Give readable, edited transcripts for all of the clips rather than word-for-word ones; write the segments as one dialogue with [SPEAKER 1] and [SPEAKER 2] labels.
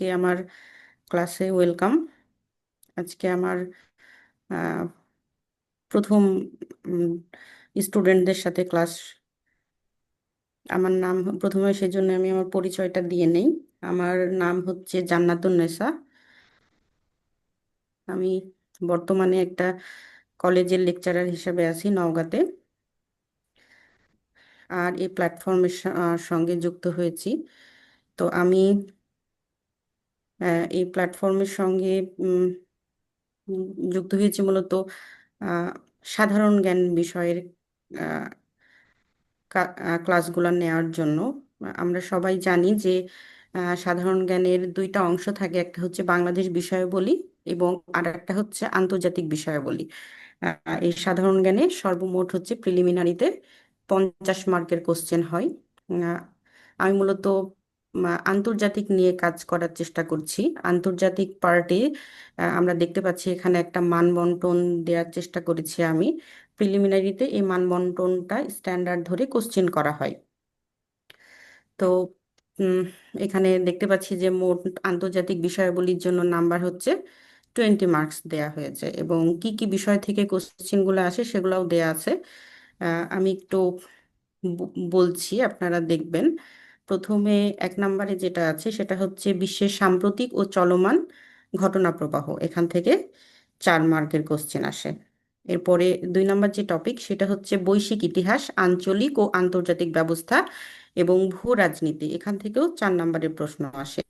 [SPEAKER 1] সবাইকে আমার ক্লাসে ওয়েলকাম। আজকে আমার আহ, প্রথম স্টুডেন্টদের সাথে ক্লাস। আমার নাম প্রথমে সেজন্য আমি আমার পরিচয়টা দিয়ে নেই। আমার নাম হচ্ছে জান্নাতুন্নেসা। আমি বর্তমানে একটা কলেজের লেকচারার হিসেবে আছি নওগাঁতে। আর এই প্ল্যাটফর্মের সঙ্গে যুক্ত হয়েছি। তো আমি এই প্ল্যাটফর্মের সঙ্গে উম, উম, যুক্ত হয়েছি মূলত আহ, সাধারণ জ্ঞান বিষয়ের ক্লাসগুলো নেওয়ার জন্য। আমরা সবাই জানি যে সাধারণ জ্ঞানের দুইটা অংশ থাকে, একটা হচ্ছে বাংলাদেশ বিষয়াবলী এবং আর একটা হচ্ছে আন্তর্জাতিক বিষয়াবলী। এই সাধারণ জ্ঞানে সর্বমোট হচ্ছে প্রিলিমিনারিতে 50 মার্কের কোশ্চেন হয়। আহ, আমি মূলত আন্তর্জাতিক নিয়ে কাজ করার চেষ্টা করছি। আন্তর্জাতিক পার্টে আমরা দেখতে পাচ্ছি এখানে একটা মানবন্টন দেওয়ার চেষ্টা করেছি আমি। প্রিলিমিনারিতে এই মানবন্টনটা স্ট্যান্ডার্ড ধরে কোশ্চেন করা হয়। তো উম, এখানে দেখতে পাচ্ছি যে মোট আন্তর্জাতিক বিষয়াবলীর জন্য নাম্বার হচ্ছে 20 মার্কস দেয়া হয়েছে এবং কি কি বিষয় থেকে কোশ্চেনগুলো আসে সেগুলোও দেয়া আছে। আমি একটু বলছি, আপনারা দেখবেন। প্রথমে 1 নম্বরে যেটা আছে সেটা হচ্ছে বিশ্বের সাম্প্রতিক ও চলমান ঘটনা প্রবাহ। এখান থেকে 4 মার্কের কোশ্চেন আসে। এরপরে 2 নম্বর যে টপিক সেটা হচ্ছে বৈশ্বিক ইতিহাস, আঞ্চলিক ও আন্তর্জাতিক ব্যবস্থা এবং ভূ রাজনীতি। এখান থেকেও 4 নম্বরের প্রশ্ন আসে।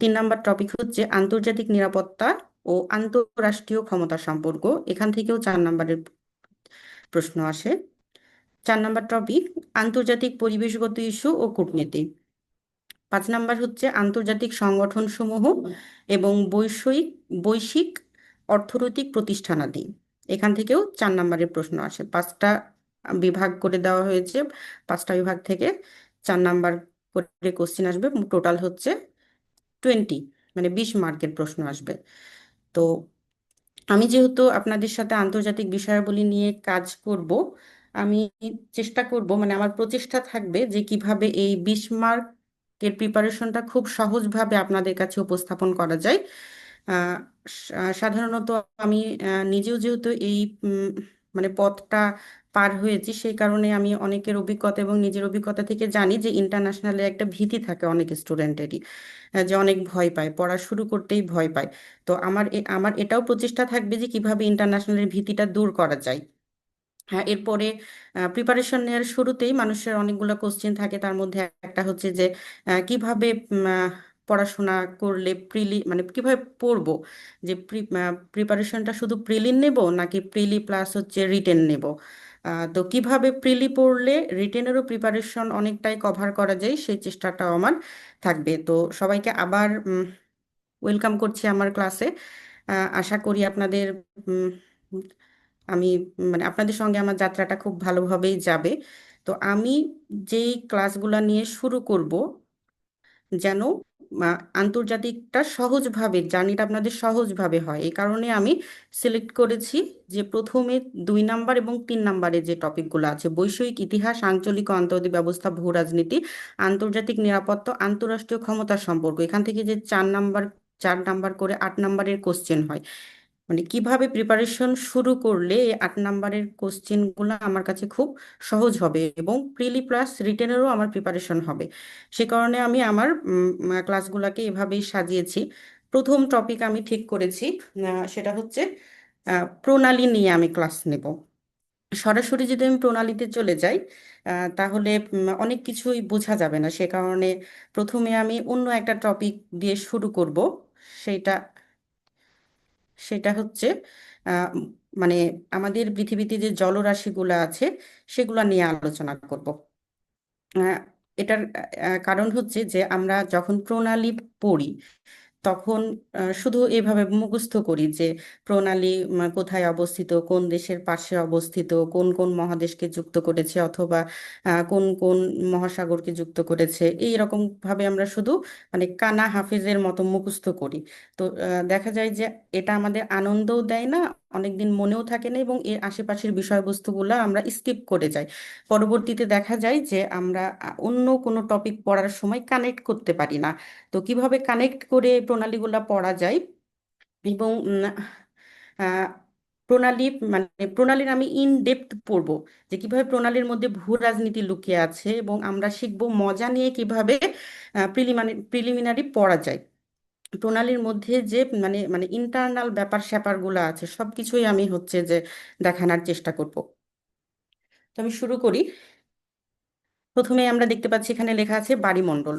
[SPEAKER 1] 3 নম্বর টপিক হচ্ছে আন্তর্জাতিক নিরাপত্তা ও আন্তঃরাষ্ট্রীয় ক্ষমতা সম্পর্ক। এখান থেকেও 4 নম্বরের প্রশ্ন আসে। 4 নম্বর টপিক আন্তর্জাতিক পরিবেশগত ইস্যু ও কূটনীতি। 5 নম্বর হচ্ছে আন্তর্জাতিক সংগঠন সমূহ এবং বৈষয়িক বৈশ্বিক অর্থনৈতিক প্রতিষ্ঠানাদি। এখান থেকেও 4 নম্বরের প্রশ্ন আসে। 5টা বিভাগ করে দেওয়া হয়েছে। 5টা বিভাগ থেকে 4 নম্বর করে কোশ্চেন আসবে। টোটাল হচ্ছে 20, মানে 20 মার্কের প্রশ্ন আসবে। তো আমি যেহেতু আপনাদের সাথে আন্তর্জাতিক বিষয়াবলী নিয়ে কাজ করব, আমি চেষ্টা করব, মানে আমার প্রচেষ্টা থাকবে যে কিভাবে এই 20 মার্কের প্রিপারেশনটা খুব সহজভাবে আপনাদের কাছে উপস্থাপন করা যায়। আহ, সাধারণত আমি নিজেও যেহেতু এই মানে পথটা পার হয়েছি, সেই কারণে আমি অনেকের অভিজ্ঞতা এবং নিজের অভিজ্ঞতা থেকে জানি যে ইন্টারন্যাশনালে একটা ভীতি থাকে অনেক স্টুডেন্টেরই, যে অনেক ভয় পায়, পড়া শুরু করতেই ভয় পায়। তো আমার এটাও প্রচেষ্টা থাকবে যে কিভাবে ইন্টারন্যাশনালের ভীতিটা দূর করা যায়। হ্যাঁ, এরপরে প্রিপারেশন নেওয়ার শুরুতেই মানুষের অনেকগুলো কোশ্চেন থাকে, তার মধ্যে একটা হচ্ছে যে কিভাবে পড়াশোনা করলে মানে কিভাবে পড়বো, যে প্রিপারেশনটা শুধু প্রিলি নেব নাকি প্রিলি প্লাস হচ্ছে রিটেন নেব। তো কিভাবে প্রিলি পড়লে রিটেনেরও প্রিপারেশন অনেকটাই কভার করা যায় সেই চেষ্টাটাও আমার থাকবে। তো সবাইকে আবার ওয়েলকাম করছি আমার ক্লাসে। আশা করি আপনাদের উম, আমি মানে আপনাদের সঙ্গে আমার যাত্রাটা খুব ভালোভাবেই যাবে। তো আমি যেই ক্লাসগুলো নিয়ে শুরু করব, যেন আন্তর্জাতিকটা সহজভাবে, জার্নিটা আপনাদের সহজভাবে হয়, এই কারণে আমি সিলেক্ট করেছি যে প্রথমে 2 নাম্বার এবং 3 নাম্বারে যে টপিকগুলো আছে, বৈষয়িক ইতিহাস, আঞ্চলিক ও আন্তর্জাতিক ব্যবস্থা, ভূ রাজনীতি, আন্তর্জাতিক নিরাপত্তা, আন্তঃরাষ্ট্রীয় ক্ষমতা সম্পর্ক, এখান থেকে যে 4 নাম্বার 4 নাম্বার করে 8 নাম্বারের কোশ্চেন হয়, মানে কিভাবে প্রিপারেশন শুরু করলে এই 8 নাম্বারের কোশ্চেনগুলো আমার কাছে খুব সহজ হবে এবং প্রিলি প্লাস রিটেনেরও আমার প্রিপারেশন হবে। সে কারণে আমি আমার ক্লাসগুলোকে এভাবেই সাজিয়েছি। প্রথম টপিক আমি ঠিক করেছি, সেটা হচ্ছে প্রণালী নিয়ে আমি ক্লাস নেব। সরাসরি যদি আমি প্রণালীতে চলে যাই তাহলে অনেক কিছুই বোঝা যাবে না। সে কারণে প্রথমে আমি অন্য একটা টপিক দিয়ে শুরু করব। সেটা সেটা হচ্ছে আহ, মানে আমাদের পৃথিবীতে যে জলরাশিগুলো আছে সেগুলো নিয়ে আলোচনা করব। আহ, এটার কারণ হচ্ছে যে আমরা যখন প্রণালী পড়ি তখন শুধু এভাবে মুখস্থ করি যে প্রণালী কোথায় অবস্থিত, কোন দেশের পাশে অবস্থিত, কোন কোন মহাদেশকে যুক্ত করেছে, অথবা কোন কোন মহাসাগরকে যুক্ত করেছে, এই রকম ভাবে আমরা শুধু মানে কানা হাফিজের মতো মুখস্থ করি। তো দেখা যায় যে এটা আমাদের আনন্দও দেয় না, অনেকদিন মনেও থাকে না এবং এর আশেপাশের বিষয়বস্তুগুলো আমরা স্কিপ করে যাই। পরবর্তীতে দেখা যায় যে আমরা অন্য কোনো টপিক পড়ার সময় কানেক্ট করতে পারি না। তো কিভাবে কানেক্ট করে প্রণালীগুলো পড়া যায় এবং আহ, প্রণালী মানে প্রণালীর আমি ইন ডেপথ পড়বো, যে কিভাবে প্রণালীর মধ্যে ভূ রাজনীতি লুকিয়ে আছে, এবং আমরা শিখবো মজা নিয়ে কিভাবে প্রিলিমিনারি পড়া যায়। প্রণালীর মধ্যে যে মানে মানে ইন্টারনাল ব্যাপার স্যাপারগুলো আছে সবকিছুই আমি হচ্ছে যে দেখানোর চেষ্টা করব। তো আমি শুরু করি। প্রথমে আমরা দেখতে পাচ্ছি এখানে লেখা আছে বাড়িমণ্ডল।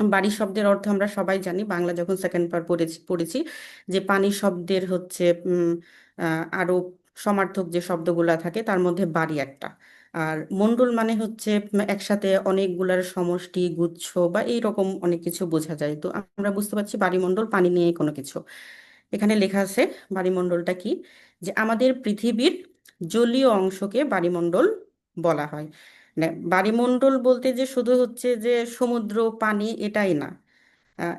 [SPEAKER 1] বাড়ি শব্দের অর্থ আমরা সবাই জানি, বাংলা যখন সেকেন্ড বার পড়েছি যে পানি শব্দের হচ্ছে আরো সমার্থক যে শব্দগুলা থাকে তার মধ্যে বাড়ি একটা। আর মণ্ডল মানে হচ্ছে একসাথে অনেকগুলার সমষ্টি, গুচ্ছ বা এইরকম অনেক কিছু বোঝা যায়। তো আমরা বুঝতে পারছি বাড়িমণ্ডল পানি নিয়ে কোনো কিছু। এখানে লেখা আছে বাড়িমণ্ডলটা কি, যে আমাদের পৃথিবীর জলীয় অংশকে বাড়িমণ্ডল বলা হয়। মানে বাড়িমণ্ডল বলতে যে শুধু হচ্ছে যে সমুদ্র, পানি এটাই না।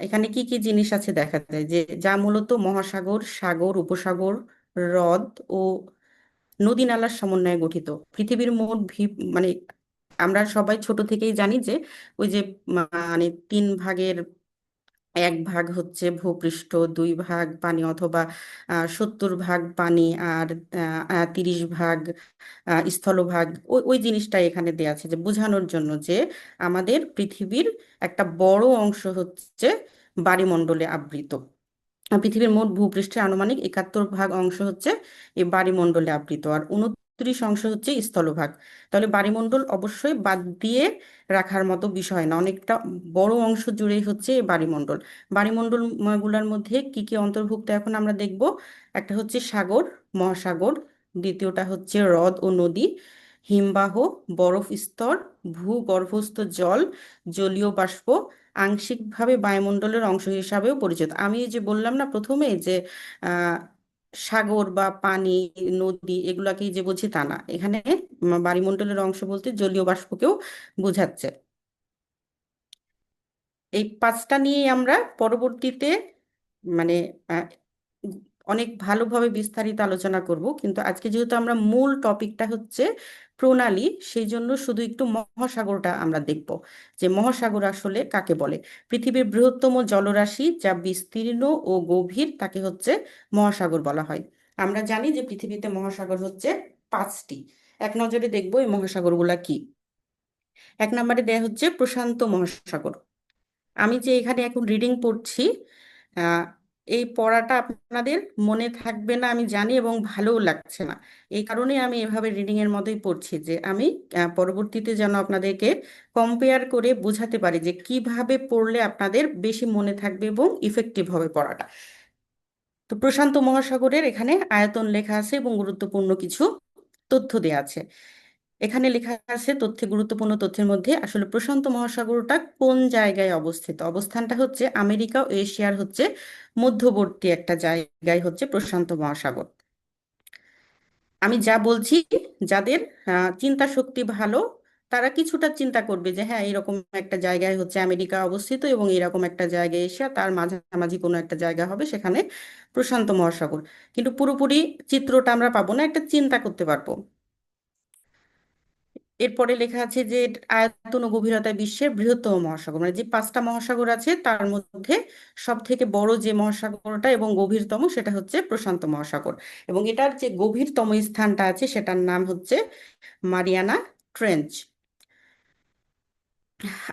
[SPEAKER 1] এখানে কি কি জিনিস আছে দেখা যায়, যে যা মূলত মহাসাগর, সাগর, উপসাগর, হ্রদ ও নদী নালার সমন্বয়ে গঠিত। পৃথিবীর মোট মানে আমরা সবাই ছোট থেকেই জানি যে ওই যে মানে তিন ভাগের এক ভাগ হচ্ছে ভূপৃষ্ঠ, দুই ভাগ পানি অথবা 70 ভাগ পানি, আর 30 ভাগ স্থলভাগ। ওই ওই জিনিসটাই এখানে দেয়া আছে যে বোঝানোর জন্য যে আমাদের পৃথিবীর একটা বড় অংশ হচ্ছে বায়ুমণ্ডলে আবৃত। পৃথিবীর মোট ভূপৃষ্ঠের আনুমানিক 71 ভাগ অংশ হচ্ছে এই বায়ুমণ্ডলে আবৃত, আর 29 অংশ হচ্ছে স্থলভাগ। তাহলে বায়ুমণ্ডল অবশ্যই বাদ দিয়ে রাখার মতো বিষয় না, অনেকটা বড় অংশ জুড়েই হচ্ছে এই বায়ুমণ্ডল। বায়ুমণ্ডল গুলার মধ্যে কি কি অন্তর্ভুক্ত এখন আমরা দেখব। একটা হচ্ছে সাগর, মহাসাগর। দ্বিতীয়টা হচ্ছে হ্রদ ও নদী, হিমবাহ, বরফ স্তর, ভূগর্ভস্থ জল, জলীয় বাষ্প, আংশিকভাবে বায়ুমণ্ডলের অংশ হিসাবেও পরিচিত। আমি এই যে বললাম না প্রথমে যে আহ, সাগর বা পানি, নদী এগুলাকেই যে বুঝি তা না, এখানে বায়ুমণ্ডলের অংশ বলতে জলীয় বাষ্পকেও বোঝাচ্ছে। এই পাঁচটা নিয়ে আমরা পরবর্তীতে মানে আহ, অনেক ভালোভাবে বিস্তারিত আলোচনা করব, কিন্তু আজকে যেহেতু আমরা মূল টপিকটা হচ্ছে প্রণালী, সেই জন্য শুধু একটু মহাসাগরটা আমরা দেখব, যে মহাসাগর আসলে কাকে বলে। পৃথিবীর বৃহত্তম জলরাশি যা বিস্তীর্ণ ও গভীর তাকে হচ্ছে মহাসাগর বলা হয়। আমরা জানি যে পৃথিবীতে মহাসাগর হচ্ছে 5টি। এক নজরে দেখবো এই মহাসাগরগুলা কি। এক নম্বরে দেয়া হচ্ছে প্রশান্ত মহাসাগর। আমি যে এখানে এখন রিডিং পড়ছি, আহ, এই পড়াটা আপনাদের মনে থাকবে না আমি জানি, এবং ভালোও লাগছে না। এই কারণে আমি এভাবে রিডিং এর মতোই পড়ছি, যে আমি পরবর্তীতে যেন আপনাদেরকে কম্পেয়ার করে বোঝাতে পারি যে কিভাবে পড়লে আপনাদের বেশি মনে থাকবে এবং ইফেক্টিভ হবে পড়াটা। তো প্রশান্ত মহাসাগরের এখানে আয়তন লেখা আছে এবং গুরুত্বপূর্ণ কিছু তথ্য দেয়া আছে। এখানে লেখা আছে গুরুত্বপূর্ণ তথ্যের মধ্যে আসলে প্রশান্ত মহাসাগরটা কোন জায়গায় অবস্থিত। অবস্থানটা হচ্ছে আমেরিকা ও এশিয়ার হচ্ছে মধ্যবর্তী একটা জায়গায় হচ্ছে প্রশান্ত মহাসাগর। আমি যা বলছি, যাদের চিন্তা শক্তি ভালো তারা কিছুটা চিন্তা করবে যে হ্যাঁ এরকম একটা জায়গায় হচ্ছে আমেরিকা অবস্থিত এবং এরকম একটা জায়গায় এশিয়া, তার মাঝামাঝি কোনো একটা জায়গা হবে সেখানে প্রশান্ত মহাসাগর। কিন্তু পুরোপুরি চিত্রটা আমরা পাবো না, একটা চিন্তা করতে পারবো। এরপরে লেখা আছে যে আয়তন ও গভীরতায় বিশ্বের বৃহত্তম মহাসাগর, মানে যে 5টা মহাসাগর আছে তার মধ্যে সব থেকে বড় যে মহাসাগরটা এবং গভীরতম সেটা হচ্ছে প্রশান্ত মহাসাগর। এবং এটার যে গভীরতম স্থানটা আছে সেটার নাম হচ্ছে মারিয়ানা ট্রেঞ্চ।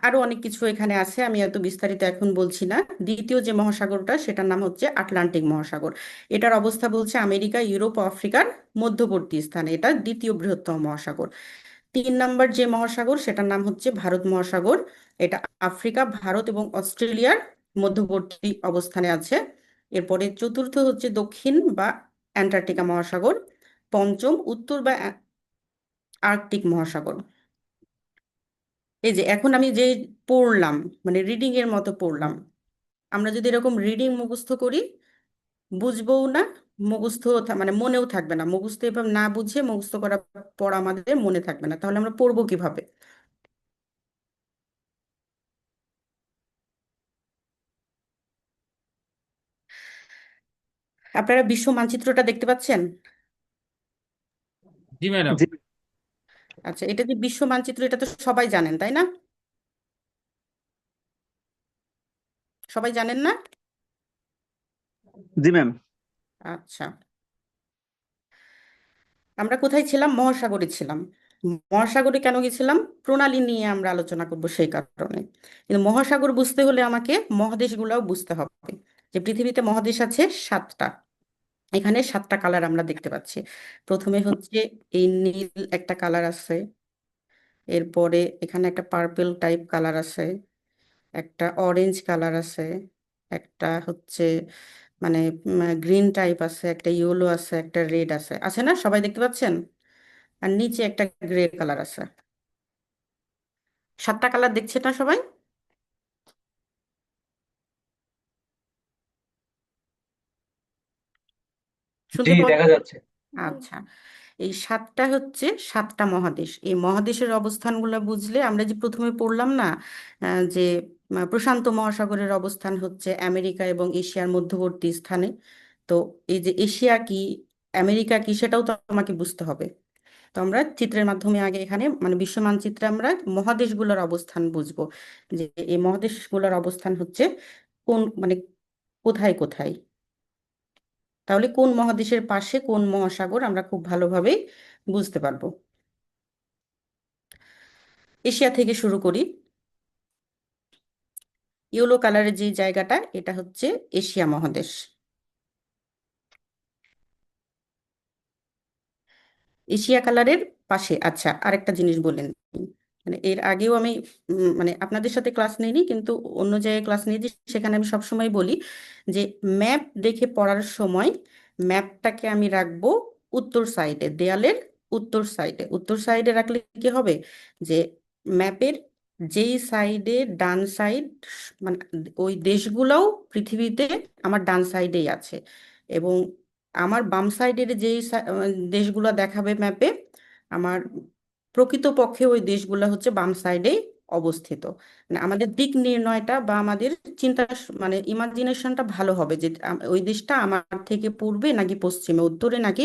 [SPEAKER 1] আরো অনেক কিছু এখানে আছে, আমি এত বিস্তারিত এখন বলছি না। দ্বিতীয় যে মহাসাগরটা সেটার নাম হচ্ছে আটলান্টিক মহাসাগর। এটার অবস্থা বলছে আমেরিকা, ইউরোপ ও আফ্রিকার মধ্যবর্তী স্থানে, এটা দ্বিতীয় বৃহত্তম মহাসাগর। 3 নম্বর যে মহাসাগর সেটার নাম হচ্ছে ভারত মহাসাগর। এটা আফ্রিকা, ভারত এবং অস্ট্রেলিয়ার মধ্যবর্তী অবস্থানে আছে। এরপরে চতুর্থ হচ্ছে দক্ষিণ বা অ্যান্টার্কটিকা মহাসাগর। পঞ্চম উত্তর বা আর্কটিক মহাসাগর। এই যে এখন আমি যে পড়লাম, মানে রিডিং এর মতো পড়লাম, আমরা যদি এরকম রিডিং মুখস্থ করি বুঝবও না, মুখস্থ মানে মনেও থাকবে না। মুখস্থ এভাবে না বুঝে মুখস্থ করার পর আমাদের মনে থাকবে না, তাহলে আমরা পড়বো কিভাবে? আপনারা বিশ্ব মানচিত্রটা দেখতে পাচ্ছেন?
[SPEAKER 2] জি ম্যাডাম।
[SPEAKER 3] জি।
[SPEAKER 1] আচ্ছা, এটা যে বিশ্ব মানচিত্র, এটা তো সবাই জানেন তাই না? সবাই জানেন না?
[SPEAKER 3] জি ম্যাম।
[SPEAKER 1] আচ্ছা, আমরা কোথায় ছিলাম? মহাসাগরে ছিলাম। মহাসাগরে কেন গেছিলাম? প্রণালী নিয়ে আমরা আলোচনা করব সেই কারণে। কিন্তু মহাসাগর বুঝতে হলে আমাকে মহাদেশগুলোও বুঝতে হবে, যে পৃথিবীতে মহাদেশ আছে সাতটা। এখানে সাতটা কালার আমরা দেখতে পাচ্ছি। প্রথমে হচ্ছে এই নীল একটা কালার আছে, এরপরে এখানে একটা পার্পল টাইপ কালার আছে, একটা অরেঞ্জ কালার আছে, একটা হচ্ছে মানে গ্রিন টাইপ আছে, একটা ইয়েলো আছে, একটা রেড আছে, আছে না? সবাই দেখতে পাচ্ছেন? আর নিচে একটা গ্রে কালার আছে। সাতটা কালার দেখছে না সবাই?
[SPEAKER 3] জি,
[SPEAKER 1] শুনতে পাওয়া?
[SPEAKER 3] দেখা যাচ্ছে।
[SPEAKER 1] আচ্ছা, এই সাতটা হচ্ছে সাতটা মহাদেশ। এই মহাদেশের অবস্থানগুলো বুঝলে, আমরা যে প্রথমে পড়লাম না যে প্রশান্ত মহাসাগরের অবস্থান হচ্ছে আমেরিকা এবং এশিয়ার মধ্যবর্তী স্থানে। তো এই যে এশিয়া কি, আমেরিকা কি, সেটাও তো আমাকে বুঝতে হবে। তো আমরা চিত্রের মাধ্যমে আগে এখানে মানে বিশ্ব মানচিত্রে আমরা মহাদেশগুলোর অবস্থান বুঝবো, যে এই মহাদেশগুলোর অবস্থান হচ্ছে কোন মানে কোথায় কোথায়। তাহলে কোন মহাদেশের পাশে কোন মহাসাগর আমরা খুব ভালোভাবেই বুঝতে পারবো। এশিয়া থেকে শুরু করি। ইয়েলো কালারের যে জায়গাটা, এটা হচ্ছে এশিয়া মহাদেশ। এশিয়া কালারের পাশে, আচ্ছা আরেকটা জিনিস বলেন, মানে এর আগেও আমি মানে আপনাদের সাথে ক্লাস নিইনি, কিন্তু অন্য জায়গায় ক্লাস নিয়েছি, সেখানে আমি সবসময় বলি যে ম্যাপ দেখে পড়ার সময় ম্যাপটাকে আমি রাখবো উত্তর সাইডে, দেয়ালের উত্তর সাইডে। উত্তর সাইডে রাখলে কি হবে, যে ম্যাপের যেই সাইডে ডান সাইড, মানে ওই দেশগুলোও পৃথিবীতে আমার ডান সাইডেই আছে, এবং আমার বাম সাইডের যেই দেশগুলো দেখাবে ম্যাপে, আমার প্রকৃতপক্ষে ওই দেশগুলো হচ্ছে বাম সাইডে অবস্থিত। মানে আমাদের দিক নির্ণয়টা বা আমাদের চিন্তা মানে ইমাজিনেশনটা ভালো হবে, যে ওই দেশটা আমার থেকে পূর্বে নাকি পশ্চিমে, উত্তরে নাকি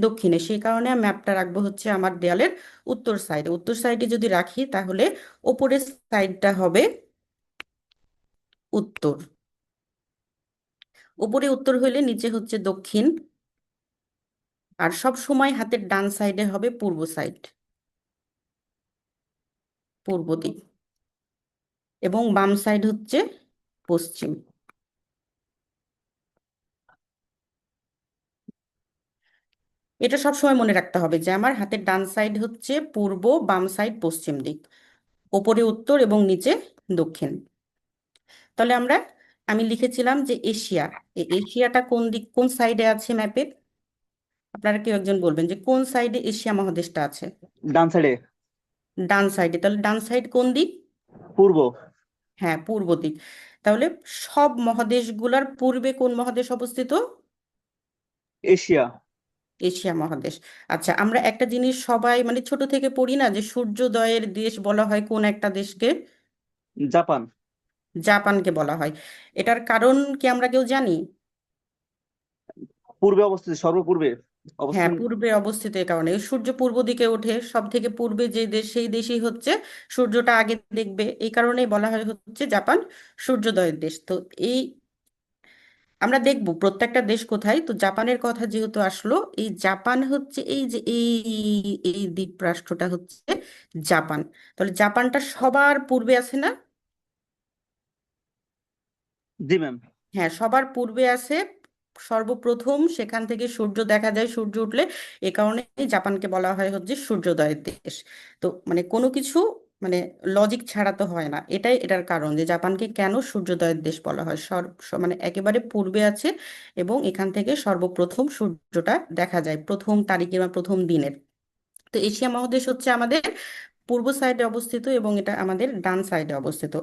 [SPEAKER 1] দক্ষিণে। সেই কারণে ম্যাপটা রাখবো হচ্ছে আমার দেয়ালের উত্তর সাইডে। উত্তর সাইডে যদি রাখি তাহলে ওপরের সাইডটা হবে উত্তর, উপরে উত্তর হইলে নিচে হচ্ছে দক্ষিণ, আর সব সময় হাতের ডান সাইডে হবে পূর্ব সাইড, পূর্ব দিক, এবং বাম সাইড হচ্ছে পশ্চিম। এটা সব সময় মনে রাখতে হবে যে আমার হাতের ডান সাইড হচ্ছে পূর্ব, বাম সাইড পশ্চিম দিক, ওপরে উত্তর এবং নিচে দক্ষিণ। তাহলে আমি লিখেছিলাম যে এশিয়া, এই এশিয়াটা কোন দিক, কোন সাইডে আছে ম্যাপের? আপনারা কেউ একজন বলবেন যে কোন সাইডে এশিয়া মহাদেশটা আছে?
[SPEAKER 3] ডান সাইডে।
[SPEAKER 1] ডান সাইডে। তাহলে ডান সাইড কোন দিক?
[SPEAKER 3] পূর্ব।
[SPEAKER 1] হ্যাঁ, পূর্ব দিক। তাহলে সব মহাদেশগুলোর পূর্বে কোন মহাদেশ অবস্থিত?
[SPEAKER 3] এশিয়া।
[SPEAKER 1] এশিয়া মহাদেশ। আচ্ছা, আমরা একটা জিনিস সবাই মানে ছোট থেকে পড়ি না, যে সূর্যোদয়ের দেশ বলা হয় কোন একটা দেশকে?
[SPEAKER 3] জাপান।
[SPEAKER 1] জাপানকে বলা হয়। এটার কারণ কি আমরা কেউ জানি?
[SPEAKER 3] পূর্বে অবস্থিত, সর্বপূর্বে
[SPEAKER 1] হ্যাঁ,
[SPEAKER 3] অবস্থান।
[SPEAKER 1] পূর্বে অবস্থিত। এই কারণে সূর্য পূর্ব দিকে ওঠে, সব থেকে পূর্বে যে দেশ সেই দেশই হচ্ছে সূর্যটা আগে দেখবে, এই কারণেই বলা হয় হচ্ছে জাপান সূর্যোদয়ের দেশ। তো এই আমরা দেখব প্রত্যেকটা দেশ কোথায়। তো জাপানের কথা যেহেতু আসলো, এই জাপান হচ্ছে এই যে এই দ্বীপ রাষ্ট্রটা হচ্ছে জাপান। তাহলে জাপানটা সবার পূর্বে আছে না?
[SPEAKER 3] জি ম্যাম।
[SPEAKER 1] হ্যাঁ, সবার পূর্বে আছে। সর্বপ্রথম সেখান থেকে সূর্য দেখা যায় সূর্য উঠলে। এ কারণে জাপানকে বলা হয় হচ্ছে সূর্যোদয়ের দেশ। তো মানে কোনো কিছু মানে লজিক ছাড়া তো হয় না, এটাই এটার কারণ যে জাপানকে কেন সূর্যোদয়ের দেশ বলা হয়। মানে একেবারে পূর্বে আছে, এবং এখান থেকে সর্বপ্রথম সূর্যটা দেখা যায় প্রথম তারিখে বা প্রথম দিনের। তো এশিয়া মহাদেশ হচ্ছে আমাদের পূর্ব সাইডে অবস্থিত, এবং এটা আমাদের ডান সাইডে অবস্থিত।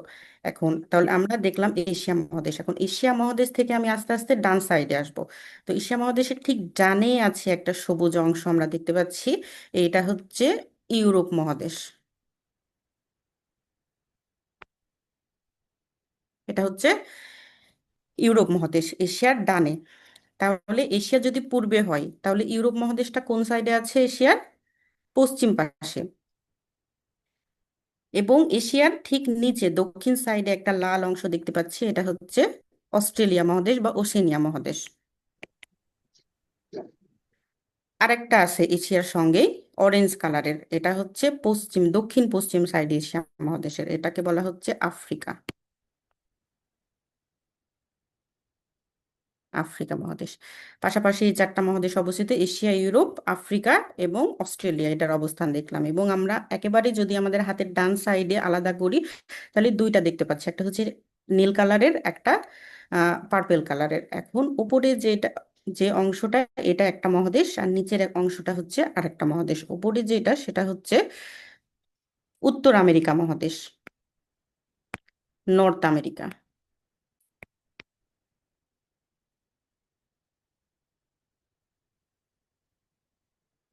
[SPEAKER 1] এখন তাহলে আমরা দেখলাম এশিয়া মহাদেশ। এখন এশিয়া মহাদেশ থেকে আমি আস্তে আস্তে ডান সাইডে আসব। তো এশিয়া মহাদেশের ঠিক ডানে আছে একটা সবুজ অংশ আমরা দেখতে পাচ্ছি, এটা হচ্ছে ইউরোপ মহাদেশ। এটা হচ্ছে ইউরোপ মহাদেশ এশিয়ার ডানে। তাহলে এশিয়া যদি পূর্বে হয় তাহলে ইউরোপ মহাদেশটা কোন সাইডে আছে? এশিয়ার পশ্চিম পাশে। এবং এশিয়ার ঠিক নিচে দক্ষিণ সাইডে একটা লাল অংশ দেখতে পাচ্ছি, এটা হচ্ছে অস্ট্রেলিয়া মহাদেশ বা ওশেনিয়া মহাদেশ। আরেকটা আছে এশিয়ার সঙ্গেই, অরেঞ্জ কালারের, এটা হচ্ছে দক্ষিণ পশ্চিম সাইডে এশিয়া মহাদেশের, এটাকে বলা হচ্ছে আফ্রিকা। আফ্রিকা মহাদেশ। পাশাপাশি এই চারটা মহাদেশ অবস্থিত, এশিয়া, ইউরোপ, আফ্রিকা এবং অস্ট্রেলিয়া, এটার অবস্থান দেখলাম। এবং আমরা একেবারে যদি আমাদের হাতের ডান সাইডে আলাদা করি তাহলে দুইটা দেখতে পাচ্ছি, একটা হচ্ছে নীল কালারের, একটা পার্পেল কালারের। এখন উপরে যে অংশটা, এটা একটা মহাদেশ, আর নিচের এক অংশটা হচ্ছে আরেকটা মহাদেশ। উপরে যেটা সেটা হচ্ছে উত্তর আমেরিকা মহাদেশ, নর্থ আমেরিকা।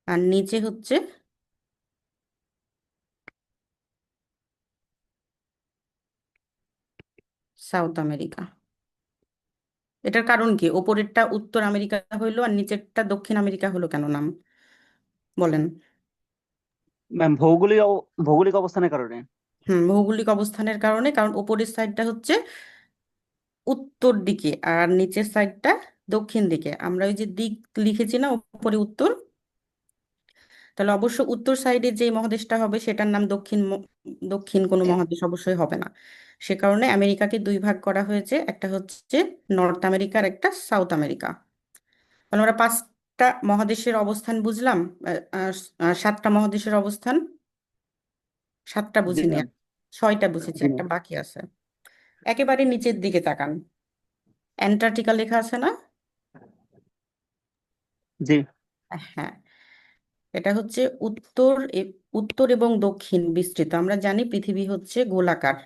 [SPEAKER 1] আর নিচে হচ্ছে সাউথ আমেরিকা। এটার কারণ কি? ওপরেরটা উত্তর আমেরিকা হইলো আর নিচেরটা দক্ষিণ আমেরিকা হলো কেন নাম, বলেন?
[SPEAKER 3] ম্যাম ভৌগোলিক অবস্থানের কারণে।
[SPEAKER 1] ভৌগোলিক অবস্থানের কারণে, কারণ ওপরের সাইডটা হচ্ছে উত্তর দিকে আর নিচের সাইডটা দক্ষিণ দিকে। আমরা ওই যে দিক লিখেছি না উপরে উত্তর, তাহলে অবশ্য উত্তর সাইডে যে মহাদেশটা হবে সেটার নাম দক্ষিণ কোনো মহাদেশ অবশ্যই হবে না। সে কারণে আমেরিকাকে দুই ভাগ করা হয়েছে, একটা হচ্ছে নর্থ আমেরিকা আর একটা সাউথ আমেরিকা। তাহলে আমরা পাঁচটা মহাদেশের অবস্থান বুঝলাম। আহ, আহ, সাতটা মহাদেশের অবস্থান, সাতটা
[SPEAKER 3] জি
[SPEAKER 1] বুঝিনি,
[SPEAKER 3] ম্যাম।
[SPEAKER 1] ছয়টা বুঝেছি,
[SPEAKER 3] জি
[SPEAKER 1] একটা
[SPEAKER 3] ম্যাম।
[SPEAKER 1] বাকি আছে। একেবারে নিচের দিকে তাকান, অ্যান্টার্কটিকা লেখা আছে না?
[SPEAKER 3] জি
[SPEAKER 1] হ্যাঁ, এটা হচ্ছে উত্তর এবং দক্ষিণ বিস্তৃত। আমরা জানি পৃথিবী হচ্ছে গোলাকার।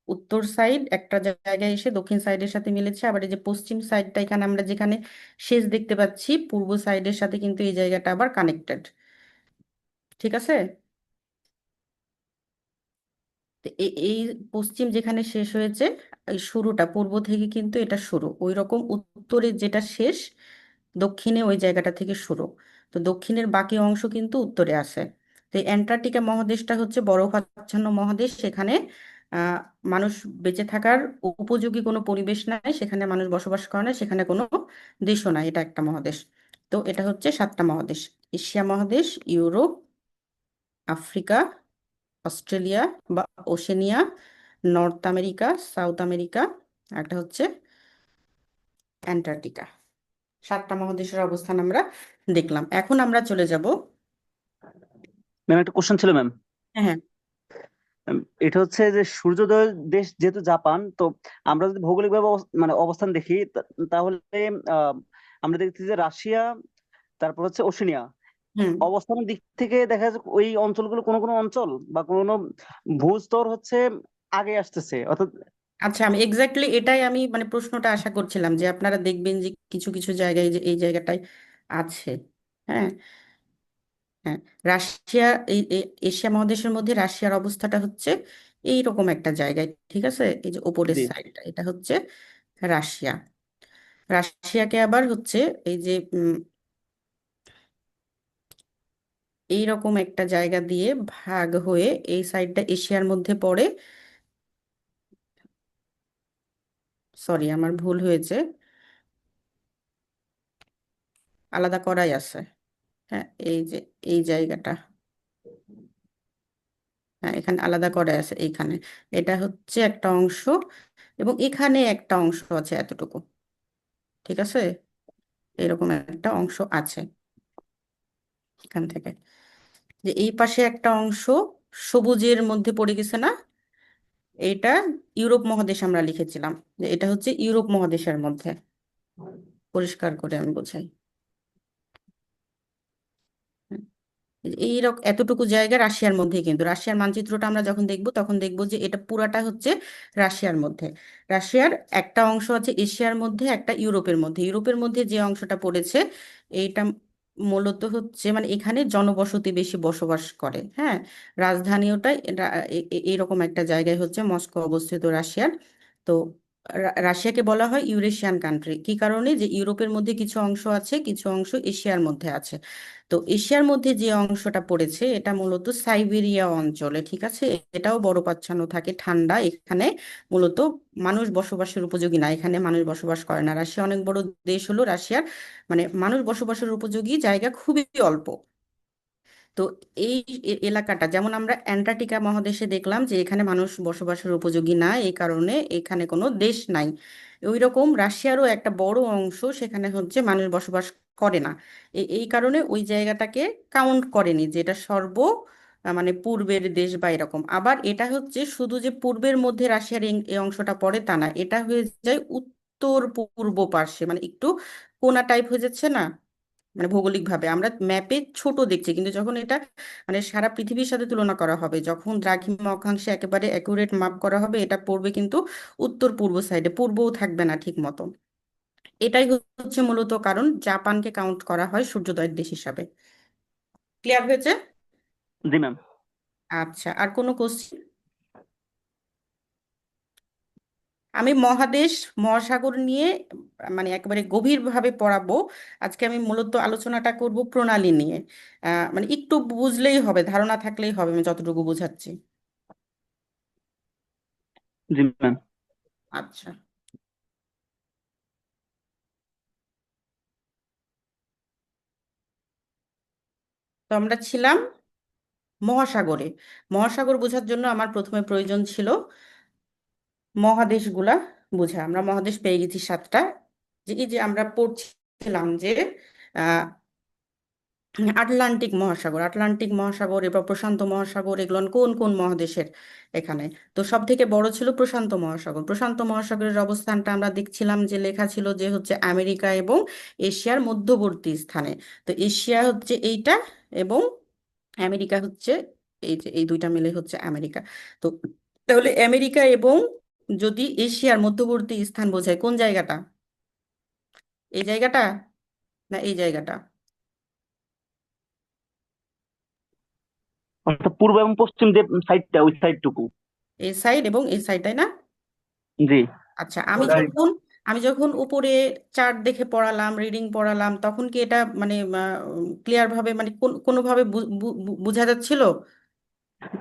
[SPEAKER 1] উত্তর সাইড একটা জায়গায় এসে দক্ষিণ সাইডের সাথে মিলেছে, আবার এই যে পশ্চিম সাইডটা, এখানে আমরা যেখানে শেষ দেখতে পাচ্ছি পূর্ব সাইডের সাথে কিন্তু এই জায়গাটা আবার কানেক্টেড। ঠিক আছে? তো এই পশ্চিম যেখানে শেষ হয়েছে, এই শুরুটা পূর্ব থেকে কিন্তু এটা শুরু, ওই রকম উত্তরে যেটা শেষ দক্ষিণে ওই জায়গাটা থেকে শুরু। তো দক্ষিণের বাকি অংশ কিন্তু উত্তরে আছে। তো এই অ্যান্টার্কটিকা মহাদেশটা হচ্ছে বরফাচ্ছন্ন মহাদেশ, সেখানে আহ মানুষ বেঁচে থাকার উপযোগী কোনো পরিবেশ নাই, সেখানে মানুষ বসবাস করে না, সেখানে কোনো দেশও নাই, এটা একটা মহাদেশ। তো এটা হচ্ছে সাতটা মহাদেশ: এশিয়া মহাদেশ, ইউরোপ, আফ্রিকা, অস্ট্রেলিয়া বা Oceania, North America, South America, আর একটা হচ্ছে অ্যান্টার্কটিকা। সাতটা মহাদেশের অবস্থান আমরা দেখলাম। এখন আমরা চলে যাব।
[SPEAKER 3] ম্যাম, একটা কোশ্চেন ছিল ম্যাম।
[SPEAKER 1] হ্যাঁ, হ্যাঁ।
[SPEAKER 3] এটা হচ্ছে যে সূর্যোদয় দেশ যেহেতু জাপান, তো আমরা যদি ভৌগোলিকভাবে মানে অবস্থান দেখি, তাহলে আহ, আমরা দেখছি যে রাশিয়া, তারপর হচ্ছে ওশেনিয়া।
[SPEAKER 1] হুম।
[SPEAKER 3] অবস্থানের দিক থেকে দেখা যাচ্ছে ওই অঞ্চলগুলো কোনো কোনো অঞ্চল বা কোনো ভূস্তর হচ্ছে আগে আসতেছে, অর্থাৎ।
[SPEAKER 1] আচ্ছা, আমি এক্স্যাক্টলি এটাই আমি মানে প্রশ্নটা আশা করছিলাম যে আপনারা দেখবেন যে কিছু কিছু জায়গায় যে এই জায়গাটায় আছে। হ্যাঁ, হ্যাঁ। রাশিয়া, এশিয়া মহাদেশের মধ্যে রাশিয়ার অবস্থাটা হচ্ছে এইরকম একটা জায়গায়। ঠিক আছে? এই যে উপরের
[SPEAKER 3] জি
[SPEAKER 1] সাইডটা, এটা হচ্ছে রাশিয়া। রাশিয়াকে আবার হচ্ছে এই যে এইরকম একটা জায়গা দিয়ে ভাগ হয়ে এই সাইডটা এশিয়ার মধ্যে পড়ে। সরি, আমার ভুল হয়েছে, আলাদা করাই আছে। হ্যাঁ, এই যে এই জায়গাটা, হ্যাঁ এখানে আলাদা করাই আছে এইখানে। এটা হচ্ছে একটা অংশ, এবং এখানে একটা অংশ আছে এতটুকু। ঠিক আছে? এরকম একটা অংশ আছে এখান থেকে, যে এই পাশে একটা অংশ সবুজের মধ্যে পড়ে গেছে না, এইটা ইউরোপ মহাদেশ আমরা লিখেছিলাম, যে এটা হচ্ছে ইউরোপ মহাদেশের মধ্যে। পরিষ্কার করে আমি বোঝাই। এইরকম এতটুকু জায়গা রাশিয়ার মধ্যে, কিন্তু রাশিয়ার মানচিত্রটা আমরা যখন দেখব তখন দেখব যে এটা পুরাটা হচ্ছে রাশিয়ার মধ্যে। রাশিয়ার একটা অংশ আছে এশিয়ার মধ্যে, একটা ইউরোপের মধ্যে। ইউরোপের মধ্যে যে অংশটা পড়েছে এইটা মূলত হচ্ছে মানে এখানে জনবসতি বেশি বসবাস করে। হ্যাঁ, রাজধানী ওটাই এইরকম একটা জায়গায় হচ্ছে মস্কো অবস্থিত রাশিয়ার। তো রাশিয়াকে বলা হয় ইউরেশিয়ান কান্ট্রি। কি কারণে? যে ইউরোপের মধ্যে কিছু অংশ আছে, কিছু অংশ এশিয়ার মধ্যে আছে। তো এশিয়ার মধ্যে যে অংশটা পড়েছে এটা মূলত সাইবেরিয়া অঞ্চলে, ঠিক আছে। এটাও বরফাচ্ছন্ন থাকে, ঠান্ডা। এখানে মূলত মানুষ বসবাসের উপযোগী না, এখানে মানুষ বসবাস করে না। রাশিয়া অনেক বড় দেশ হলো, রাশিয়ার মানে মানুষ বসবাসের উপযোগী জায়গা খুবই অল্প। তো এই এলাকাটা যেমন আমরা অ্যান্টার্কটিকা মহাদেশে দেখলাম যে এখানে মানুষ বসবাসের উপযোগী না, এই কারণে এখানে কোনো দেশ নাই। ওই রকম রাশিয়ারও একটা বড় অংশ সেখানে হচ্ছে মানুষ বসবাস করে না। এই কারণে ওই জায়গাটাকে কাউন্ট করেনি যে এটা মানে পূর্বের দেশ বা এরকম। আবার এটা হচ্ছে শুধু যে পূর্বের মধ্যে রাশিয়ার এই অংশটা পড়ে তা না, এটা হয়ে যায় উত্তর পূর্ব পার্শ্বে, মানে একটু কোনা টাইপ হয়ে যাচ্ছে না। মানে ভৌগোলিক ভাবে আমরা ম্যাপে ছোট দেখছি, কিন্তু যখন এটা মানে সারা পৃথিবীর সাথে তুলনা করা হবে, যখন দ্রাঘিমা অক্ষাংশে একেবারে অ্যাকুরেট মাপ করা হবে, এটা পড়বে কিন্তু উত্তর পূর্ব সাইডে, পূর্বও থাকবে না ঠিক মতো। এটাই হচ্ছে মূলত কারণ জাপানকে কাউন্ট করা হয় সূর্যোদয়ের দেশ হিসাবে। ক্লিয়ার হয়েছে?
[SPEAKER 3] জি ম্যাম।
[SPEAKER 1] আচ্ছা, আর কোনো কোশ্চিন? আমি মহাদেশ মহাসাগর নিয়ে মানে একেবারে গভীরভাবে পড়াবো। আজকে আমি মূলত আলোচনাটা করব প্রণালী নিয়ে। মানে একটু বুঝলেই হবে, ধারণা থাকলেই হবে, আমি যতটুকু বোঝাচ্ছি।
[SPEAKER 3] জি ম্যাম।
[SPEAKER 1] আচ্ছা, তো আমরা ছিলাম মহাসাগরে। মহাসাগর বোঝার জন্য আমার প্রথমে প্রয়োজন ছিল মহাদেশগুলা বোঝা। আমরা মহাদেশ পেয়ে গেছি সাতটা। যে এই যে আমরা পড়ছিলাম যে আটলান্টিক মহাসাগর, আটলান্টিক মহাসাগর, এবার প্রশান্ত মহাসাগর, এগুলো কোন কোন মহাদেশের এখানে। তো সব থেকে বড় ছিল প্রশান্ত মহাসাগর। প্রশান্ত মহাসাগরের অবস্থানটা আমরা দেখছিলাম যে লেখা ছিল যে হচ্ছে আমেরিকা এবং এশিয়ার মধ্যবর্তী স্থানে। তো এশিয়া হচ্ছে এইটা, এবং আমেরিকা হচ্ছে এই যে এই দুইটা মিলে হচ্ছে আমেরিকা। তো তাহলে আমেরিকা এবং যদি এশিয়ার মধ্যবর্তী স্থান বোঝায়, কোন জায়গাটা? এই জায়গাটা না এই জায়গাটা?
[SPEAKER 3] অর্থাৎ পূর্ব এবং পশ্চিম যে সাইডটা, ওই সাইডটুকু।
[SPEAKER 1] এই সাইড এবং এই সাইড, তাই না?
[SPEAKER 3] জি।
[SPEAKER 1] আচ্ছা, আমি যখন উপরে চার্ট দেখে পড়ালাম, রিডিং পড়ালাম, তখন কি এটা মানে ক্লিয়ার ভাবে মানে কোনোভাবে বোঝা যাচ্ছিল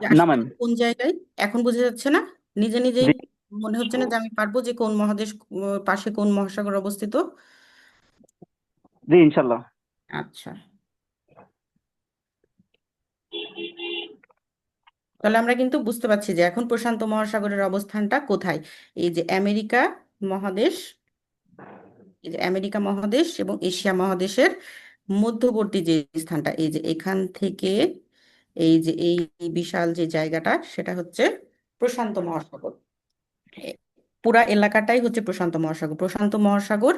[SPEAKER 1] যে
[SPEAKER 3] না
[SPEAKER 1] আসলে
[SPEAKER 3] ম্যাম।
[SPEAKER 1] কোন জায়গায়? এখন বোঝা যাচ্ছে না? নিজে নিজেই
[SPEAKER 3] জি।
[SPEAKER 1] মনে হচ্ছে না যে আমি পারবো যে কোন মহাদেশ পাশে কোন মহাসাগর অবস্থিত?
[SPEAKER 3] জি ইনশাল্লাহ।
[SPEAKER 1] আচ্ছা, তাহলে আমরা কিন্তু বুঝতে পারছি যে এখন প্রশান্ত মহাসাগরের অবস্থানটা কোথায়। এই যে আমেরিকা মহাদেশ, এই যে আমেরিকা মহাদেশ এবং এশিয়া মহাদেশের মধ্যবর্তী যে স্থানটা, এই যে এখান থেকে এই যে এই বিশাল যে জায়গাটা, সেটা হচ্ছে প্রশান্ত মহাসাগর। এ- পুরা এলাকাটাই হচ্ছে প্রশান্ত মহাসাগর। প্রশান্ত মহাসাগর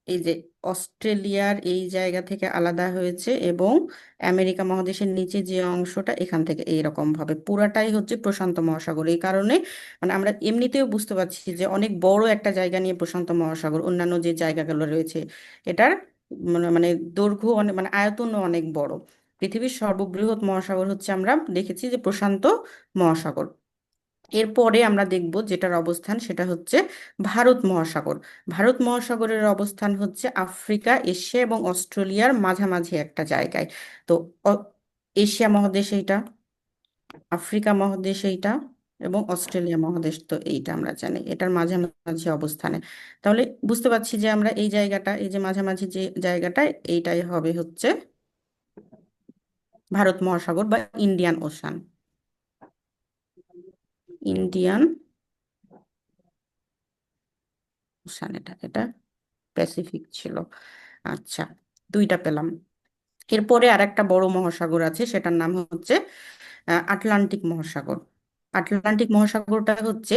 [SPEAKER 1] এই যে অস্ট্রেলিয়ার এই জায়গা থেকে আলাদা হয়েছে, এবং আমেরিকা মহাদেশের নিচে যে অংশটা, এখান থেকে এইরকম ভাবে পুরাটাই হচ্ছে প্রশান্ত মহাসাগর। এই কারণে মানে আমরা এমনিতেও বুঝতে পারছি যে অনেক বড় একটা জায়গা নিয়ে প্রশান্ত মহাসাগর, অন্যান্য যে জায়গাগুলো রয়েছে এটার মানে দৈর্ঘ্য অনেক, মানে আয়তনও অনেক বড়। পৃথিবীর সর্ববৃহৎ মহাসাগর হচ্ছে আমরা দেখেছি যে প্রশান্ত মহাসাগর। এরপরে আমরা দেখব যেটার অবস্থান সেটা হচ্ছে ভারত মহাসাগর। ভারত মহাসাগরের অবস্থান হচ্ছে আফ্রিকা, এশিয়া এবং অস্ট্রেলিয়ার মাঝামাঝি একটা জায়গায়। তো অ- এশিয়া মহাদেশ এইটা, আফ্রিকা মহাদেশ এইটা, এবং অস্ট্রেলিয়া মহাদেশ তো এইটা আমরা জানি, এটার মাঝামাঝি অবস্থানে। তাহলে বুঝতে পারছি যে আমরা এই জায়গাটা, এই যে মাঝামাঝি যে জায়গাটা, এইটাই হবে হচ্ছে ভারত মহাসাগর বা ইন্ডিয়ান ওশান। ইন্ডিয়ান ওশান, এটা এটা প্যাসিফিক ছিল। আচ্ছা, দুইটা পেলাম। এরপরে আর একটা বড় মহাসাগর আছে, সেটার নাম হচ্ছে আটলান্টিক মহাসাগর। আটলান্টিক মহাসাগরটা হচ্ছে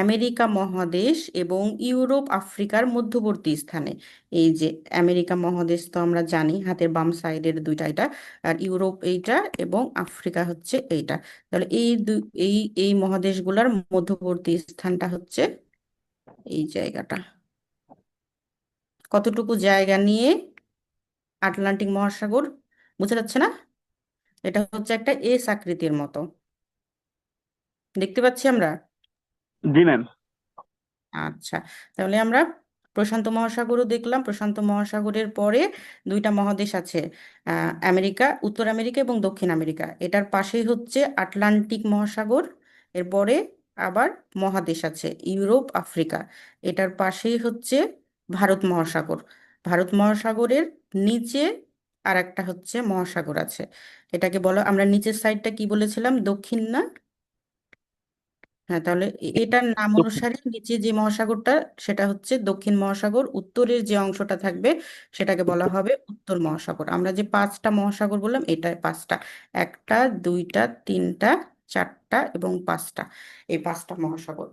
[SPEAKER 1] আমেরিকা মহাদেশ এবং ইউরোপ আফ্রিকার মধ্যবর্তী স্থানে। এই যে আমেরিকা মহাদেশ তো আমরা জানি, হাতের বাম সাইডের দুইটা এটা, আর ইউরোপ এইটা এবং আফ্রিকা হচ্ছে এইটা। তাহলে এই এই মহাদেশগুলোর মধ্যবর্তী স্থানটা হচ্ছে এই জায়গাটা। কতটুকু জায়গা নিয়ে আটলান্টিক মহাসাগর বোঝা যাচ্ছে না? এটা হচ্ছে একটা এস আকৃতির মতো, দেখতে পাচ্ছি আমরা।
[SPEAKER 3] জি ম্যাম।
[SPEAKER 1] আচ্ছা, তাহলে আমরা প্রশান্ত মহাসাগরও দেখলাম। প্রশান্ত মহাসাগরের পরে দুইটা মহাদেশ আছে, আমেরিকা, উত্তর আমেরিকা এবং দক্ষিণ আমেরিকা। এটার পাশেই হচ্ছে আটলান্টিক মহাসাগর। এরপরে আবার মহাদেশ আছে ইউরোপ, আফ্রিকা। এটার পাশেই হচ্ছে ভারত মহাসাগর। ভারত মহাসাগরের নিচে আর একটা হচ্ছে মহাসাগর আছে। এটাকে বলো, আমরা নিচের সাইডটা কি বলেছিলাম, দক্ষিণ না? হ্যাঁ, তাহলে এটার নাম
[SPEAKER 3] দক্ষিণ।
[SPEAKER 1] অনুসারে নিচে যে মহাসাগরটা সেটা হচ্ছে দক্ষিণ মহাসাগর। উত্তরের যে অংশটা থাকবে সেটাকে বলা হবে উত্তর মহাসাগর। আমরা যে পাঁচটা মহাসাগর বললাম, এটা পাঁচটা, একটা, দুইটা, তিনটা, চারটা এবং পাঁচটা, এই পাঁচটা মহাসাগর।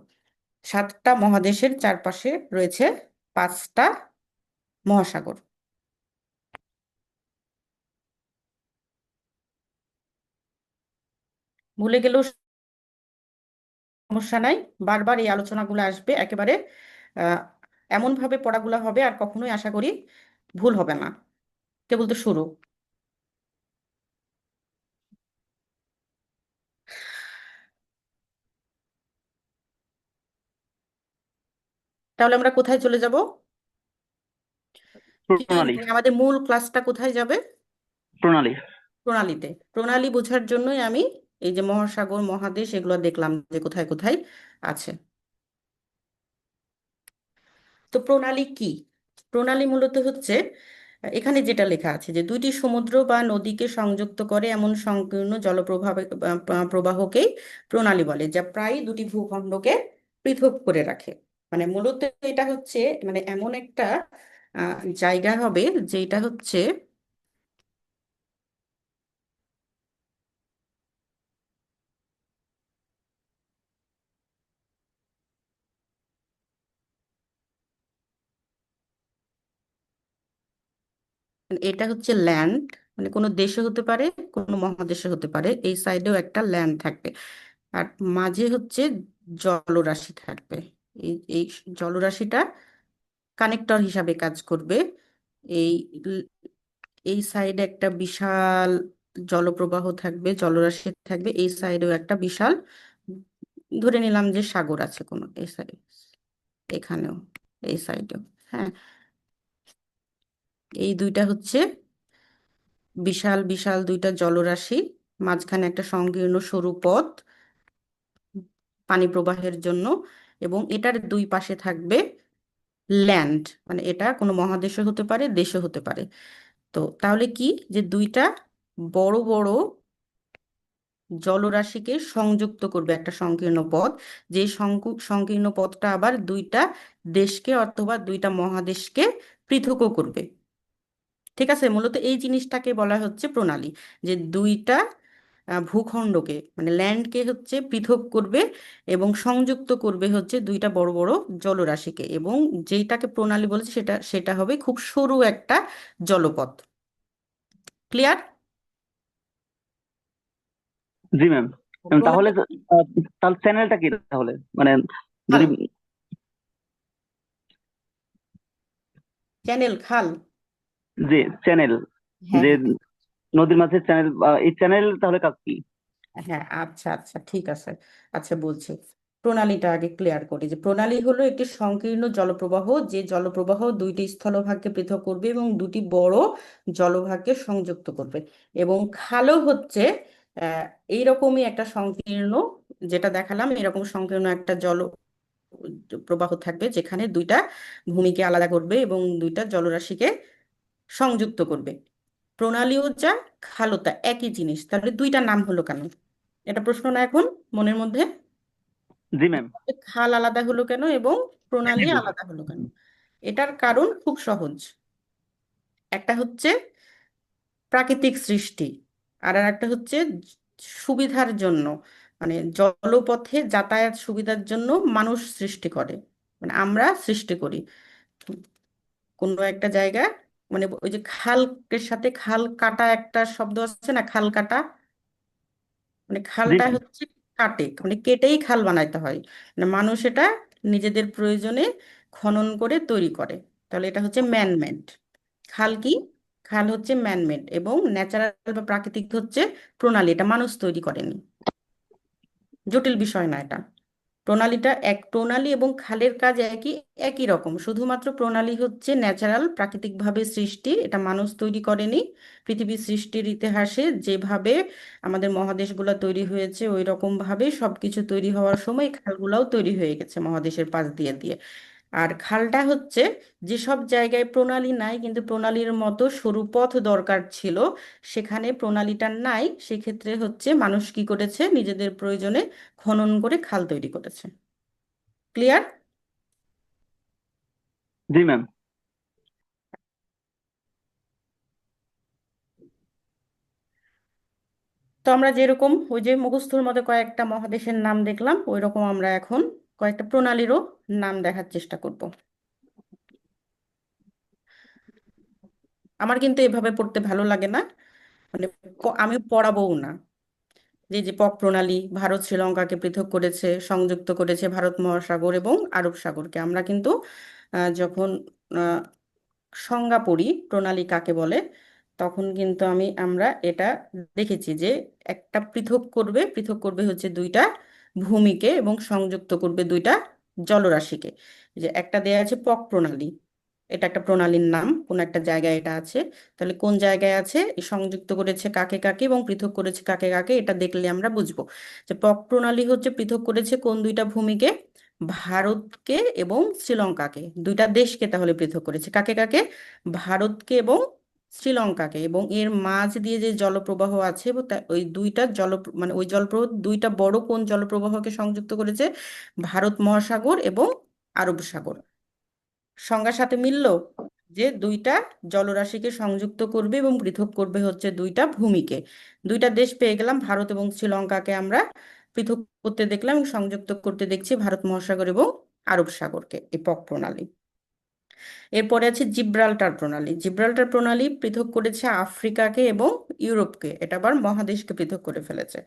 [SPEAKER 1] সাতটা মহাদেশের চারপাশে রয়েছে পাঁচটা মহাসাগর। ভুলে গেলেও সমস্যা নাই, বারবার এই আলোচনাগুলো আসবে একেবারে। আহ এমন ভাবে পড়াগুলো হবে, আর কখনোই আশা করি ভুল হবে না। কেবল তো শুরু। তাহলে আমরা কোথায় চলে যাব? কি,
[SPEAKER 3] প্রণালী।
[SPEAKER 1] মানে আমাদের মূল ক্লাসটা কোথায় যাবে?
[SPEAKER 3] প্রণালী।
[SPEAKER 1] প্রণালীতে। প্রণালী বোঝার জন্যই আমি এই যে মহাসাগর, মহাদেশ এগুলো দেখলাম যে কোথায় কোথায় আছে। তো প্রণালী কি? প্রণালী মূলত হচ্ছে, এখানে যেটা লেখা আছে যে দুইটি সমুদ্র বা নদীকে সংযুক্ত করে এমন সংকীর্ণ জলপ্রবাহ প্রবাহকেই প্রণালী বলে, যা প্রায় দুটি ভূখণ্ডকে পৃথক করে রাখে। মানে মূলত এটা হচ্ছে, মানে এমন একটা জায়গা হবে যেটা হচ্ছে, মানে এটা হচ্ছে ল্যান্ড, মানে কোনো দেশে হতে পারে, কোনো মহাদেশে হতে পারে, এই সাইডেও একটা ল্যান্ড থাকবে। আর মাঝে হচ্ছে জলরাশি থাকবে। এই জলরাশিটা কানেক্টর হিসাবে কাজ করবে। এই ল- এই সাইডে একটা বিশাল জলপ্রবাহ থাকবে, জলরাশি থাকবে। এই সাইডেও একটা বিশাল, ধরে নিলাম যে সাগর আছে কোনো এই সাইডে, এখানেও, এই সাইডেও। হ্যাঁ, এই দুইটা হচ্ছে বিশাল বিশাল দুইটা জলরাশি, মাঝখানে একটা সংকীর্ণ সরু পথ পানি প্রবাহের জন্য, এবং এটার দুই পাশে থাকবে ল্যান্ড। মানে এটা কোনো মহাদেশও হতে পারে, দেশও হতে পারে। তো তাহলে কি, যে দুইটা বড় বড় জলরাশিকে সংযুক্ত করবে একটা সংকীর্ণ পথ, যে সংকীর্ণ পথটা আবার দুইটা দেশকে অথবা দুইটা মহাদেশকে পৃথকও করবে। ঠিক আছে, মূলত এই জিনিসটাকে বলা হচ্ছে প্রণালী, যে দুইটা ভূখণ্ডকে, মানে ল্যান্ডকে হচ্ছে পৃথক করবে এবং সংযুক্ত করবে হচ্ছে দুইটা বড় বড় জলরাশিকে। এবং যেটাকে প্রণালী বলেছে সেটা সেটা হবে খুব সরু একটা জলপথ। ক্লিয়ার?
[SPEAKER 3] জি ম্যাম। তাহলে
[SPEAKER 1] প্রণালী
[SPEAKER 3] আহ, তাহলে চ্যানেলটা কি তাহলে, মানে
[SPEAKER 1] খাল,
[SPEAKER 3] যদি।
[SPEAKER 1] চ্যানেল, খাল।
[SPEAKER 3] যে চ্যানেল,
[SPEAKER 1] হ্যাঁ,
[SPEAKER 3] যে
[SPEAKER 1] হ্যাঁ,
[SPEAKER 3] নদীর মাঝে চ্যানেল, এই চ্যানেল তাহলে কাজ কি?
[SPEAKER 1] হ্যাঁ, আচ্ছা, আচ্ছা, ঠিক আছে। আচ্ছা, বলছি। প্রণালীটা আগে ক্লিয়ার করি, যে প্রণালী হলো একটি সংকীর্ণ জলপ্রবাহ, যে জলপ্রবাহ দুইটি স্থলভাগকে পৃথক করবে এবং দুটি বড় জলভাগকে সংযুক্ত করবে। এবং খালও হচ্ছে আহ এইরকমই একটা সংকীর্ণ, যেটা দেখালাম এরকম সংকীর্ণ একটা জল প্রবাহ থাকবে, যেখানে দুইটা ভূমিকে আলাদা করবে এবং দুইটা জলরাশিকে সংযুক্ত করবে। প্রণালীও যা, খালও তা, একই জিনিস। তাহলে দুইটা নাম হলো কেন? এটা প্রশ্ন না এখন মনের মধ্যে?
[SPEAKER 3] জি ম্যাম।
[SPEAKER 1] খাল আলাদা হলো কেন এবং প্রণালী আলাদা হলো কেন? এটার কারণ খুব সহজ। একটা হচ্ছে প্রাকৃতিক সৃষ্টি, আর একটা হচ্ছে সুবিধার জন্য, মানে জলপথে যাতায়াত সুবিধার জন্য মানুষ সৃষ্টি করে, মানে আমরা সৃষ্টি করি কোনো একটা জায়গা। মানে ওই যে খালের সাথে খাল কাটা একটা শব্দ আছে না, খাল কাটা, মানে
[SPEAKER 3] জি
[SPEAKER 1] খালটা
[SPEAKER 3] ম্যাম।
[SPEAKER 1] হচ্ছে কাটে, মানে কেটেই খাল বানাইতে হয়। মানে মানুষ এটা নিজেদের প্রয়োজনে খনন করে তৈরি করে। তাহলে এটা হচ্ছে ম্যানমেড। খাল কি? খাল হচ্ছে ম্যানমেড, এবং ন্যাচারাল বা প্রাকৃতিক হচ্ছে প্রণালী, এটা মানুষ তৈরি করেনি। জটিল বিষয় না এটা। প্রণালী এবং খালের কাজ একই, একই রকম, শুধুমাত্র প্রণালী হচ্ছে ন্যাচারাল, প্রাকৃতিকভাবে সৃষ্টি, এটা মানুষ তৈরি করেনি। পৃথিবী সৃষ্টির ইতিহাসে যেভাবে আমাদের মহাদেশগুলো তৈরি হয়েছে ওই রকম ভাবে সবকিছু তৈরি হওয়ার সময় এই খালগুলাও তৈরি হয়ে গেছে মহাদেশের পাশ দিয়ে দিয়ে। আর খালটা হচ্ছে যেসব জায়গায় প্রণালী নাই কিন্তু প্রণালীর মতো সরু পথ দরকার ছিল, সেখানে প্রণালীটা নাই, সেক্ষেত্রে হচ্ছে মানুষ কি করেছে, নিজেদের প্রয়োজনে খনন করে খাল তৈরি করেছে। ক্লিয়ার?
[SPEAKER 3] জি ম্যাম।
[SPEAKER 1] তো আমরা যেরকম ওই যে মুখস্থর মধ্যে কয়েকটা মহাদেশের নাম দেখলাম, ওই রকম আমরা এখন কয়েকটা প্রণালীরও নাম দেখার চেষ্টা করব। আমার কিন্তু এভাবে পড়তে ভালো লাগে না, মানে আমি পড়াবোও না। যে যে পক প্রণালী ভারত শ্রীলঙ্কাকে পৃথক করেছে, সংযুক্ত করেছে ভারত মহাসাগর এবং আরব সাগরকে, আমরা কিন্তু যখন আহ, সংজ্ঞা পড়ি প্রণালী কাকে বলে, তখন কিন্তু আমরা এটা দেখেছি যে একটা পৃথক করবে হচ্ছে দুইটা ভূমিকে এবং সংযুক্ত করবে দুইটা জলরাশিকে। যে একটা দেয়া আছে পক প্রণালী, এটা একটা প্রণালীর নাম, কোন একটা জায়গায় এটা আছে, তাহলে কোন জায়গায় আছে, এই সংযুক্ত করেছে কাকে কাকে এবং পৃথক করেছে কাকে কাকে, এটা দেখলে আমরা বুঝবো যে পক প্রণালী হচ্ছে পৃথক করেছে কোন দুইটা ভূমিকে, ভারতকে এবং শ্রীলঙ্কাকে, দুইটা দেশকে তাহলে পৃথক করেছে কাকে কাকে, ভারতকে এবং শ্রীলঙ্কাকে, এবং এর মাঝ দিয়ে যে জলপ্রবাহ আছে ওই দুইটা মানে ওই জলপ্রবাহ দুইটা বড় কোন জলপ্রবাহকে সংযুক্ত করেছে, ভারত মহাসাগর এবং আরব সাগর। সংজ্ঞার সাথে মিলল যে দুইটা জলরাশিকে সংযুক্ত করবে এবং পৃথক করবে হচ্ছে দুইটা ভূমিকে। দুইটা দেশ পেয়ে গেলাম, ভারত এবং শ্রীলঙ্কাকে আমরা পৃথক করতে দেখলাম এবং সংযুক্ত করতে দেখছি ভারত মহাসাগর এবং আরব সাগরকে, এপক প্রণালী। এরপরে আছে জিব্রাল্টার প্রণালী। জিব্রাল্টার প্রণালী পৃথক করেছে আফ্রিকাকে এবং ইউরোপকে, এটা আবার মহাদেশকে পৃথক করে ফেলেছে,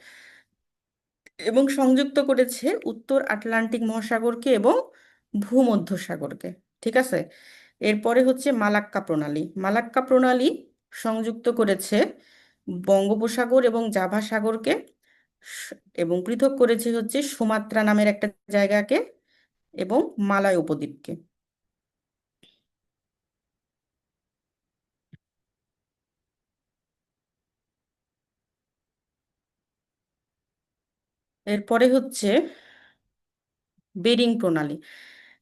[SPEAKER 1] এবং সংযুক্ত করেছে উত্তর আটলান্টিক মহাসাগরকে এবং ভূমধ্যসাগরকে। ঠিক আছে। এরপরে হচ্ছে মালাক্কা প্রণালী। মালাক্কা প্রণালী সংযুক্ত করেছে বঙ্গোপসাগর এবং জাভা সাগরকে, স- এবং পৃথক করেছে হচ্ছে সুমাত্রা নামের একটা জায়গাকে এবং মালয় উপদ্বীপকে। এরপরে হচ্ছে বেরিং প্রণালী।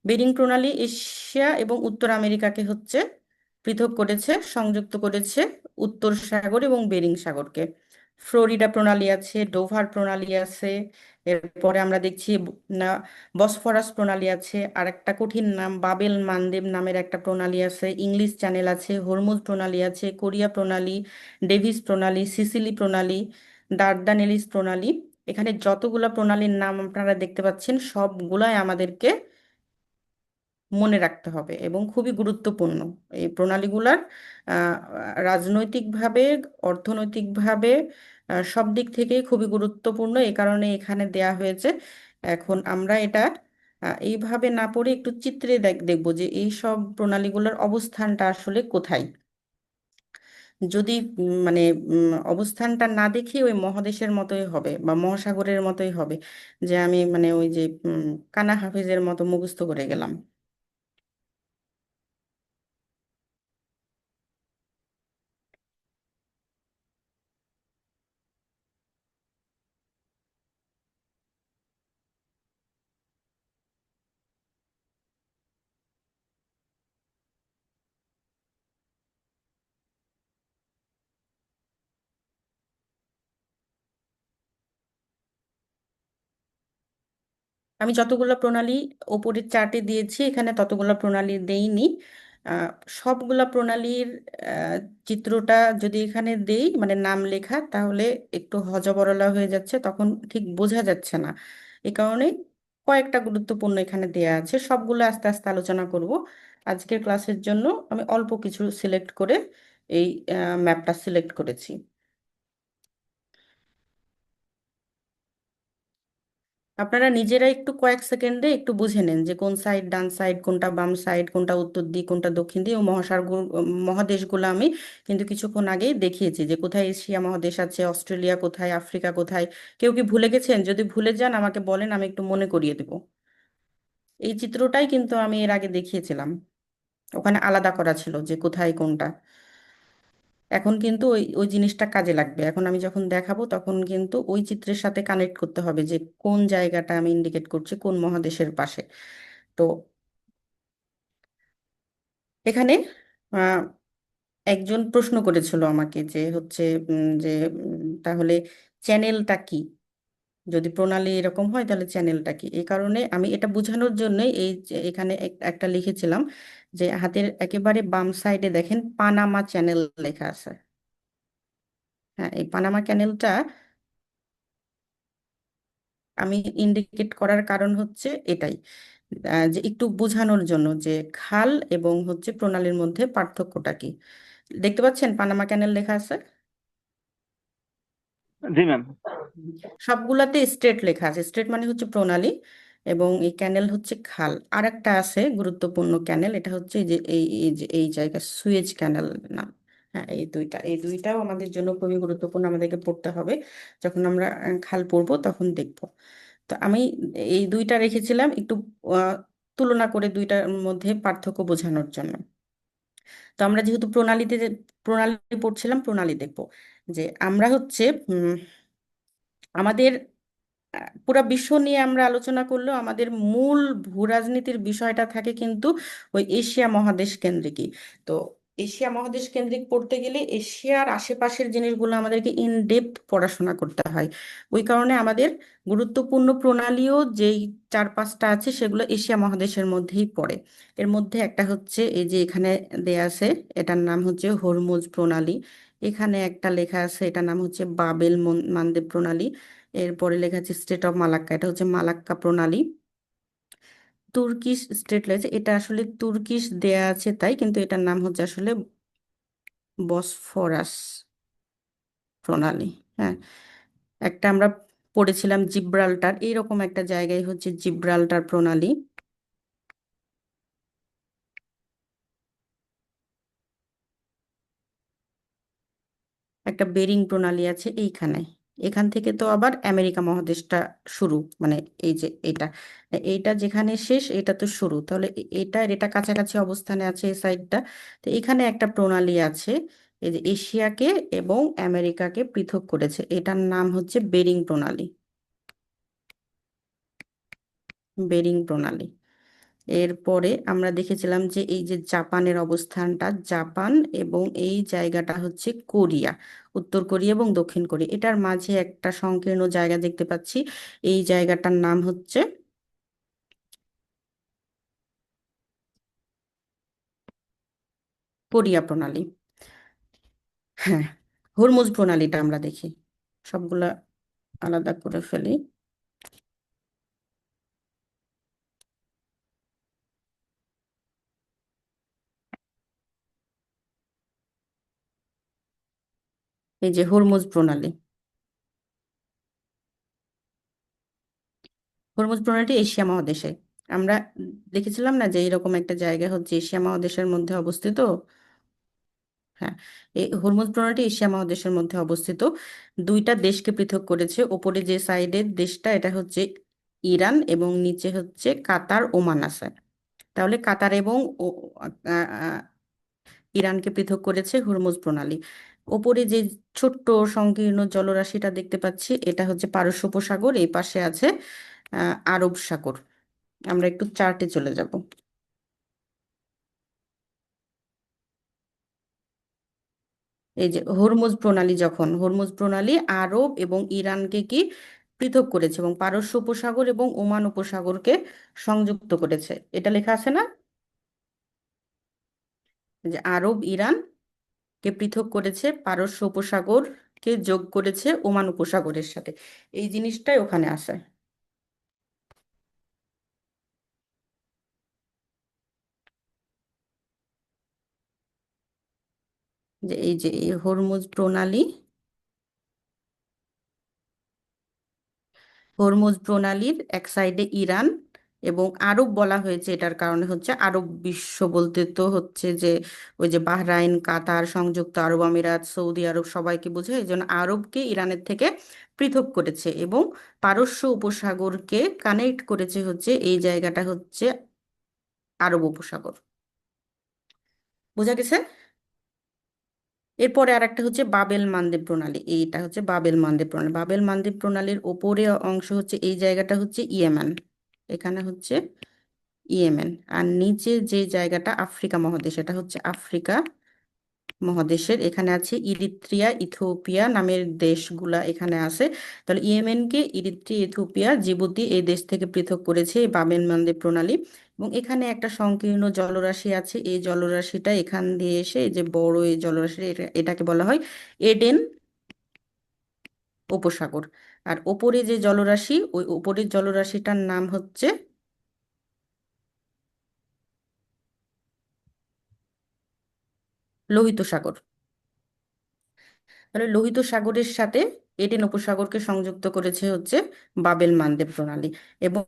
[SPEAKER 1] বেরিং প্রণালী এশিয়া এবং উত্তর আমেরিকাকে হচ্ছে পৃথক করেছে, সংযুক্ত করেছে উত্তর সাগর এবং বেরিং সাগরকে। ফ্লোরিডা প্রণালী আছে, ডোভার প্রণালী আছে, এরপরে আমরা দেখছি না বসফরাস প্রণালী আছে, আর একটা কঠিন নাম বাবেল মানদেব নামের একটা প্রণালী আছে, ইংলিশ চ্যানেল আছে, হরমুজ প্রণালী আছে, কোরিয়া প্রণালী, ডেভিস প্রণালী, সিসিলি প্রণালী, দার্দানেলিস প্রণালী। এখানে যতগুলা প্রণালীর নাম আপনারা দেখতে পাচ্ছেন সবগুলাই আমাদেরকে মনে রাখতে হবে এবং খুবই গুরুত্বপূর্ণ। এই প্রণালীগুলার আহ, রাজনৈতিকভাবে, অর্থনৈতিকভাবে, সব দিক থেকেই খুবই গুরুত্বপূর্ণ, এই কারণে এখানে দেয়া হয়েছে। এখন আমরা এটা এইভাবে না পড়ে একটু চিত্রে দেখবো যে এই সব প্রণালীগুলোর অবস্থানটা আসলে কোথায়। যদি মানে অবস্থানটা না দেখি ওই মহাদেশের মতোই হবে বা মহাসাগরের মতোই হবে, যে আমি মানে ওই যে কানা হাফিজের মতো মুখস্থ করে গেলাম। আমি যতগুলো প্রণালী ওপরের চার্টে দিয়েছি এখানে ততগুলো প্রণালী দেইনি। আহ, সবগুলা প্রণালীর আহ, চিত্রটা যদি এখানে দেই মানে নাম লেখা, তাহলে একটু হজবরলা হয়ে যাচ্ছে, তখন ঠিক বোঝা যাচ্ছে না। এই কারণে কয়েকটা গুরুত্বপূর্ণ এখানে দেয়া আছে, সবগুলো আস্তে আস্তে আলোচনা করব। আজকের ক্লাসের জন্য আমি অল্প কিছু সিলেক্ট করে এই ম্যাপটা সিলেক্ট করেছি। আপনারা নিজেরা একটু কয়েক সেকেন্ডে একটু বুঝে নেন যে কোন সাইড ডান সাইড, কোনটা বাম সাইড, কোনটা উত্তর দিক, কোনটা দক্ষিণ দিক। ও মহাদেশগুলো আমি কিন্তু কিছুক্ষণ আগেই দেখিয়েছি যে কোথায় এশিয়া মহাদেশ আছে, অস্ট্রেলিয়া কোথায়, আফ্রিকা কোথায়। কেউ কি ভুলে গেছেন? যদি ভুলে যান আমাকে বলেন, আমি একটু মনে করিয়ে দেব। এই চিত্রটাই কিন্তু আমি এর আগে দেখিয়েছিলাম, ওখানে আলাদা করা ছিল যে কোথায় কোনটা। এখন কিন্তু ওই ওই জিনিসটা কাজে লাগবে। এখন আমি যখন দেখাবো তখন কিন্তু ওই চিত্রের সাথে কানেক্ট করতে হবে যে কোন জায়গাটা আমি ইন্ডিকেট করছি কোন মহাদেশের পাশে। তো এখানে আহ, একজন প্রশ্ন করেছিল আমাকে যে হচ্ছে যে তাহলে চ্যানেলটা কি? যদি প্রণালী এরকম হয় তাহলে চ্যানেলটা কি? এই কারণে আমি এটা বোঝানোর জন্যই এই যে এখানে একটা লিখেছিলাম যে হাতের একেবারে বাম সাইডে দেখেন পানামা চ্যানেল লেখা আছে। হ্যাঁ, এই পানামা ক্যানেলটা আমি ইন্ডিকেট করার কারণ হচ্ছে এটাই, যে একটু বোঝানোর জন্য যে খাল এবং হচ্ছে প্রণালীর মধ্যে পার্থক্যটা কি। দেখতে পাচ্ছেন পানামা ক্যানেল লেখা আছে।
[SPEAKER 3] জি ম্যাম।
[SPEAKER 1] সবগুলাতে স্ট্রেট লেখা আছে, স্ট্রেট মানে হচ্ছে প্রণালী, এবং এই ক্যানেল হচ্ছে খাল। আর একটা আছে গুরুত্বপূর্ণ ক্যানেল, এটা হচ্ছে এই যে এই জায়গা সুয়েজ ক্যানেল নাম। হ্যাঁ, এই দুইটাও আমাদের জন্য খুবই গুরুত্বপূর্ণ, আমাদেরকে পড়তে হবে যখন আমরা খাল পড়বো তখন দেখবো। তো আমি এই দুইটা রেখেছিলাম একটু আহ, তুলনা করে দুইটার মধ্যে পার্থক্য বোঝানোর জন্য। তো আমরা যেহেতু প্রণালী পড়ছিলাম, প্রণালী দেখবো যে আমরা হচ্ছে আমাদের পুরা বিশ্ব নিয়ে আমরা আলোচনা করলেও আমাদের মূল ভূরাজনীতির বিষয়টা থাকে কিন্তু ওই এশিয়া মহাদেশ কেন্দ্রিকই। তো এশিয়া মহাদেশ কেন্দ্রিক পড়তে গেলে এশিয়ার আশেপাশের জিনিসগুলো আমাদেরকে ইন ডেপথ পড়াশোনা করতে হয়। ওই কারণে আমাদের গুরুত্বপূর্ণ প্রণালীও যেই 4-5টা আছে সেগুলো এশিয়া মহাদেশের মধ্যেই পড়ে। এর মধ্যে একটা হচ্ছে এই যে এখানে দেয়া আছে, এটার নাম হচ্ছে হরমুজ প্রণালী। এখানে একটা লেখা আছে, এটার নাম হচ্ছে বাবেল মানদেব প্রণালী। এরপরে লেখা আছে স্টেট অফ মালাক্কা, এটা হচ্ছে মালাক্কা প্রণালী। তুর্কিশ স্টেট লেগেছে, এটা আসলে তুর্কিশ দেয়া আছে তাই, কিন্তু এটার নাম হচ্ছে আসলে বসফরাস প্রণালী। হ্যাঁ, একটা আমরা পড়েছিলাম জিব্রাল্টার, এইরকম একটা জায়গায় হচ্ছে জিব্রাল্টার প্রণালী। একটা বেরিং প্রণালী আছে এইখানে। এখান থেকে তো আবার আমেরিকা মহাদেশটা শুরু, মানে এই যে এটা, এইটা যেখানে শেষ এটা তো শুরু, তাহলে এটা কাছাকাছি অবস্থানে আছে এই সাইডটা। তো এখানে একটা প্রণালী আছে এই যে এশিয়াকে এবং আমেরিকাকে পৃথক করেছে, এটার নাম হচ্ছে বেরিং প্রণালী। বেরিং প্রণালী। এরপরে আমরা দেখেছিলাম যে এই যে জাপানের অবস্থানটা, জাপান এবং এই জায়গাটা হচ্ছে কোরিয়া, উত্তর কোরিয়া এবং দক্ষিণ কোরিয়া, এটার মাঝে একটা সংকীর্ণ জায়গা দেখতে পাচ্ছি। এই জায়গাটার নাম হচ্ছে কোরিয়া প্রণালী। হ্যাঁ, হরমুজ প্রণালীটা আমরা দেখি, সবগুলা আলাদা করে ফেলি। এই যে হরমুজ প্রণালী, হরমুজ প্রণালীটি এশিয়া মহাদেশে। আমরা দেখেছিলাম না যে এরকম একটা জায়গা হচ্ছে এশিয়া মহাদেশের মধ্যে অবস্থিত। হ্যাঁ, এই হরমুজ প্রণালীটি এশিয়া মহাদেশের মধ্যে অবস্থিত। দুইটা দেশকে পৃথক করেছে, ওপরে যে সাইডের দেশটা এটা হচ্ছে ইরান এবং নিচে হচ্ছে কাতার ওমান আছে। তাহলে কাতার এবং ইরানকে পৃথক করেছে হরমুজ প্রণালী। ওপরে যে ছোট্ট সংকীর্ণ জলরাশিটা দেখতে পাচ্ছি এটা হচ্ছে পারস্য উপসাগর, এই পাশে আছে আরব সাগর। আমরা একটু চার্টে চলে যাব। এই যে হরমুজ প্রণালী আরব এবং ইরানকে কি পৃথক করেছে এবং পারস্য উপসাগর এবং ওমান উপসাগরকে সংযুক্ত করেছে, এটা লেখা আছে না? যে আরব ইরানকে পৃথক করেছে, পারস্য উপসাগরকে যোগ করেছে ওমান উপসাগরের সাথে, এই জিনিসটাই ওখানে আছে। যে এই হরমুজ প্রণালী হরমুজ প্রণালীর এক সাইডে ইরান এবং আরব বলা হয়েছে, এটার কারণে হচ্ছে আরব বিশ্ব বলতে তো হচ্ছে যে ওই যে বাহরাইন, কাতার, সংযুক্ত আরব আমিরাত, সৌদি আরব সবাইকে বোঝায়, এই জন্য আরবকে ইরানের থেকে পৃথক করেছে এবং পারস্য উপসাগরকে কানেক্ট করেছে হচ্ছে এই জায়গাটা হচ্ছে আরব উপসাগর। বোঝা গেছে? এরপরে আর একটা হচ্ছে বাবেল মানদেব প্রণালী, এইটা হচ্ছে বাবেল মানদেব প্রণালী। বাবেল মানদেব প্রণালীর ওপরে অংশ হচ্ছে এই জায়গাটা হচ্ছে ইয়েমেন, এখানে হচ্ছে ইয়েমেন। আর নিচে যে জায়গাটা আফ্রিকা মহাদেশ, এটা হচ্ছে আফ্রিকা মহাদেশের, এখানে আছে ইরিত্রিয়া, ইথিওপিয়া নামের দেশগুলা এখানে আছে। তাহলে ইয়েমেনকে ইরিত্রিয়া, ইথিওপিয়া, জিবুতি এই দেশ থেকে পৃথক করেছে এই বাবেল মানদেব প্রণালী। এবং এখানে একটা সংকীর্ণ জলরাশি আছে, এই জলরাশিটা এখান দিয়ে এসে এই যে বড় এই জলরাশি, এটাকে বলা হয় এডেন উপসাগর। আর ওপরে যে জলরাশি, ওই ওপরের জলরাশিটার নাম হচ্ছে লোহিত সাগর। তাহলে লোহিত সাগরের সাথে এডেন উপসাগরকে সংযুক্ত করেছে হচ্ছে বাবেল মানদেব প্রণালী এবং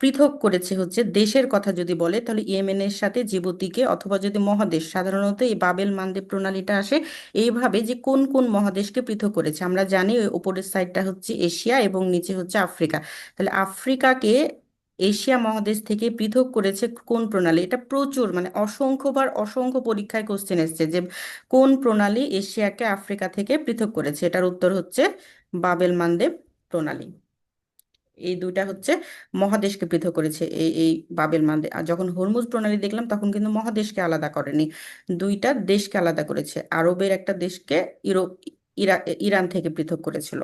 [SPEAKER 1] পৃথক করেছে হচ্ছে দেশের কথা যদি বলে তাহলে ইয়েমেনের সাথে জিবুতিকে, অথবা যদি মহাদেশ, সাধারণত এই বাবেল মানদেব প্রণালীটা আসে এইভাবে যে কোন কোন মহাদেশকে পৃথক করেছে। আমরা জানি ওই উপরের সাইডটা হচ্ছে এশিয়া এবং নিচে হচ্ছে আফ্রিকা। তাহলে আফ্রিকাকে এশিয়া মহাদেশ থেকে পৃথক করেছে কোন প্রণালী? এটা প্রচুর মানে অসংখ্যবার অসংখ্য পরীক্ষায় কোশ্চেন এসেছে যে কোন প্রণালী এশিয়াকে আফ্রিকা থেকে পৃথক করেছে। এটার উত্তর হচ্ছে বাবেল মানদেব প্রণালী। এই দুইটা হচ্ছে মহাদেশকে পৃথক করেছে এই এই বাবেল মানদেব। আর যখন হরমুজ প্রণালী দেখলাম তখন কিন্তু মহাদেশকে আলাদা করেনি, দুইটা দেশকে আলাদা করেছে। আরবের একটা দেশকে ইউরোপ, ইরান থেকে পৃথক করেছিল।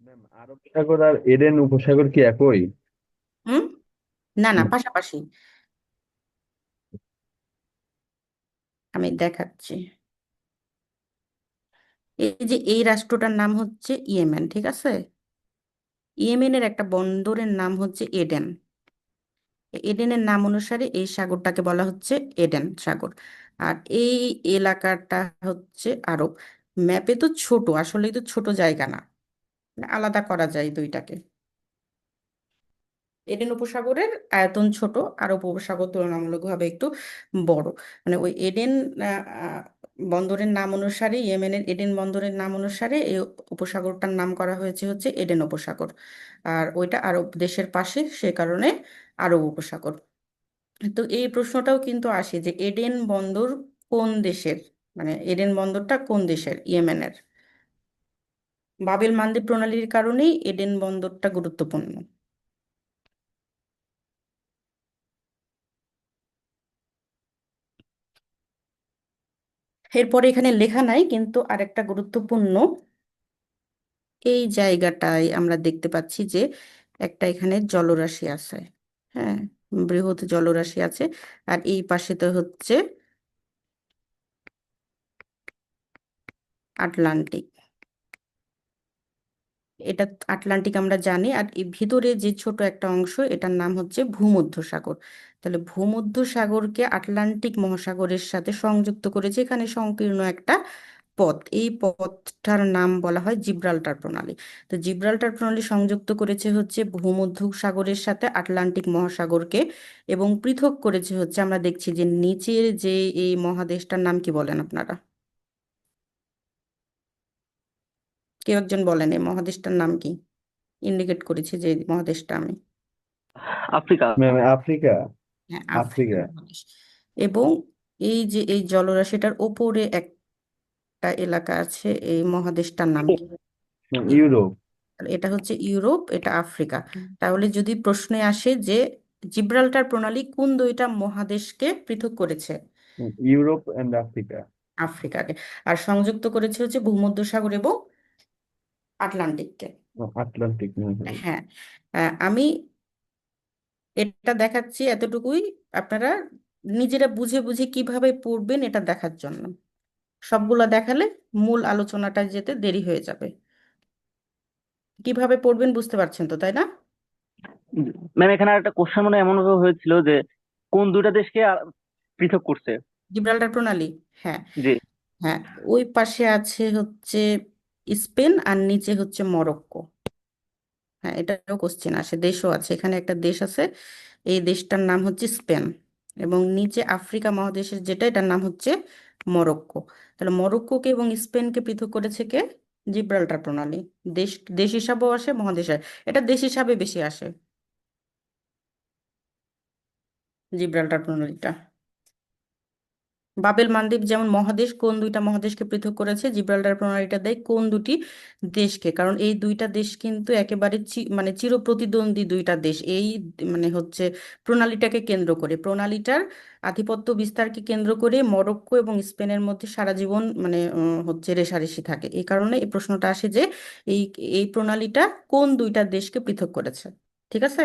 [SPEAKER 2] ম্যাম, আরব সাগর আর এডেন উপসাগর কি একই?
[SPEAKER 1] হুম, না না, পাশাপাশি। আমি দেখাচ্ছি। এই যে এই রাষ্ট্রটার নাম হচ্ছে ইয়েমেন, ঠিক আছে? ইয়েমেনের একটা বন্দরের নাম হচ্ছে এডেন। এডেনের নাম অনুসারে এই সাগরটাকে বলা হচ্ছে এডেন সাগর। আর এই এলাকাটা হচ্ছে আরব। ম্যাপে তো ছোট, আসলে তো ছোট জায়গা না, মানে আলাদা করা যায় দুইটাকে। এডেন উপসাগরের আয়তন ছোট, আরব উপসাগর তুলনামূলকভাবে একটু বড়। মানে ওই এডেন আহ, আহ, বন্দরের নাম অনুসারে, ইয়েমেনের এডেন বন্দরের নাম অনুসারে এই উপসাগরটার নাম করা হয়েছে হচ্ছে এডেন উপসাগর। আর ওইটা আরব দেশের পাশে, সে কারণে আরব উপসাগর। তো এই প্রশ্নটাও কিন্তু আসে যে এডেন বন্দর কোন দেশের, মানে এডেন বন্দরটা কোন দেশের? ইয়েমেনের। বাবেল মানদেব প্রণালীর কারণেই এডেন বন্দরটা গুরুত্বপূর্ণ। এরপরে এখানে লেখা নাই কিন্তু আরেকটা গুরুত্বপূর্ণ, এই জায়গাটায় আমরা দেখতে পাচ্ছি যে একটা এখানে জলরাশি আছে। হ্যাঁ, বৃহৎ জলরাশি আছে। আর এই পাশে তো হচ্ছে আটলান্টিক। এটা আটলান্টিক আমরা জানি। আর এই ভিতরে যে ছোট একটা অংশ, এটার নাম হচ্ছে ভূমধ্যসাগর। তাহলে ভূমধ্যসাগরকে আটলান্টিক মহাসাগরের সাথে সংযুক্ত করেছে এখানে সংকীর্ণ একটা পথ, এই পথটার নাম বলা হয় জিব্রাল্টার প্রণালী। তো জিব্রাল্টার প্রণালী সংযুক্ত করেছে হচ্ছে ভূমধ্যসাগরের সাথে আটলান্টিক মহাসাগরকে এবং পৃথক করেছে হচ্ছে, আমরা দেখছি যে নিচের যে এই মহাদেশটার নাম কি বলেন আপনারা? কেউ একজন বলেন এই মহাদেশটার নাম কি? ইন্ডিকেট করেছি যে মহাদেশটা আমি।
[SPEAKER 3] আফ্রিকা।
[SPEAKER 2] Ma'am, Africa.
[SPEAKER 1] হ্যাঁ, আফ্রিকা
[SPEAKER 2] আফ্রিকা।
[SPEAKER 1] মহাদেশ। এবং এই যে এই জলরাশিটার ওপরে একটা এলাকা আছে, এই মহাদেশটার নাম কি?
[SPEAKER 2] Ma'am,
[SPEAKER 1] Europe.
[SPEAKER 2] ইউরোপ।
[SPEAKER 1] তাহলে এটা হচ্ছে ইউরোপ, এটা আফ্রিকা। তাহলে যদি প্রশ্নে আসে যে জিব্রাল্টার প্রণালী কোন দুইটা মহাদেশকে পৃথক করেছে?
[SPEAKER 2] Europe and Africa.
[SPEAKER 1] আফ্রিকাকে। আর সংযুক্ত করেছে হচ্ছে ভূমধ্যসাগর এবং আটলান্টিককে।
[SPEAKER 2] আটলান্টিক।
[SPEAKER 1] হ্যাঁ। আমি এটা দেখাচ্ছি এতটুকুই, আপনারা নিজেরা বুঝে বুঝে কিভাবে পড়বেন এটা দেখার জন্য। সবগুলা দেখালে মূল আলোচনাটা যেতে দেরি হয়ে যাবে। কিভাবে পড়বেন বুঝতে পারছেন তো, তাই না?
[SPEAKER 3] ম্যাম, এখানে একটা কোশ্চেন মনে হয় এমন ভাবে হয়েছিল যে কোন দুইটা দেশকে পৃথক করছে।
[SPEAKER 1] জিব্রাল্টার প্রণালী। হ্যাঁ,
[SPEAKER 3] জি।
[SPEAKER 1] হ্যাঁ, ওই পাশে আছে হচ্ছে স্পেন আর নিচে হচ্ছে মরক্কো। হ্যাঁ, এটাও কোশ্চেন আসে, দেশও আছে, এখানে একটা দেশ আছে, এই দেশটার নাম হচ্ছে স্পেন। এবং নিচে আফ্রিকা মহাদেশের যেটা, এটার নাম হচ্ছে মরক্কো। তাহলে মরক্কোকে এবং স্পেনকে পৃথক করেছে কে? জিব্রাল্টার প্রণালী। দেশ, দেশ হিসাবেও আসে, মহাদেশ আসে। এটা দেশ হিসাবে বেশি আসে, জিব্রাল্টার প্রণালীটা। বাবেল মালদ্বীপ যেমন মহাদেশ, কোন দুইটা মহাদেশকে পৃথক করেছে? জিব্রাল্টার প্রণালীটা দেয় কোন দুটি দেশকে, কারণ এই দুইটা দেশ কিন্তু একেবারে মানে চিরপ্রতিদ্বন্দ্বী দুইটা দেশ, এই মানে হচ্ছে প্রণালীটাকে কেন্দ্র করে, প্রণালীটার আধিপত্য বিস্তারকে কেন্দ্র করে মরক্কো এবং স্পেনের মধ্যে সারা জীবন মানে হচ্ছে রেষারেষি থাকে। এই কারণে এই প্রশ্নটা আসে যে এই এই প্রণালীটা কোন দুইটা দেশকে পৃথক করেছে। ঠিক আছে।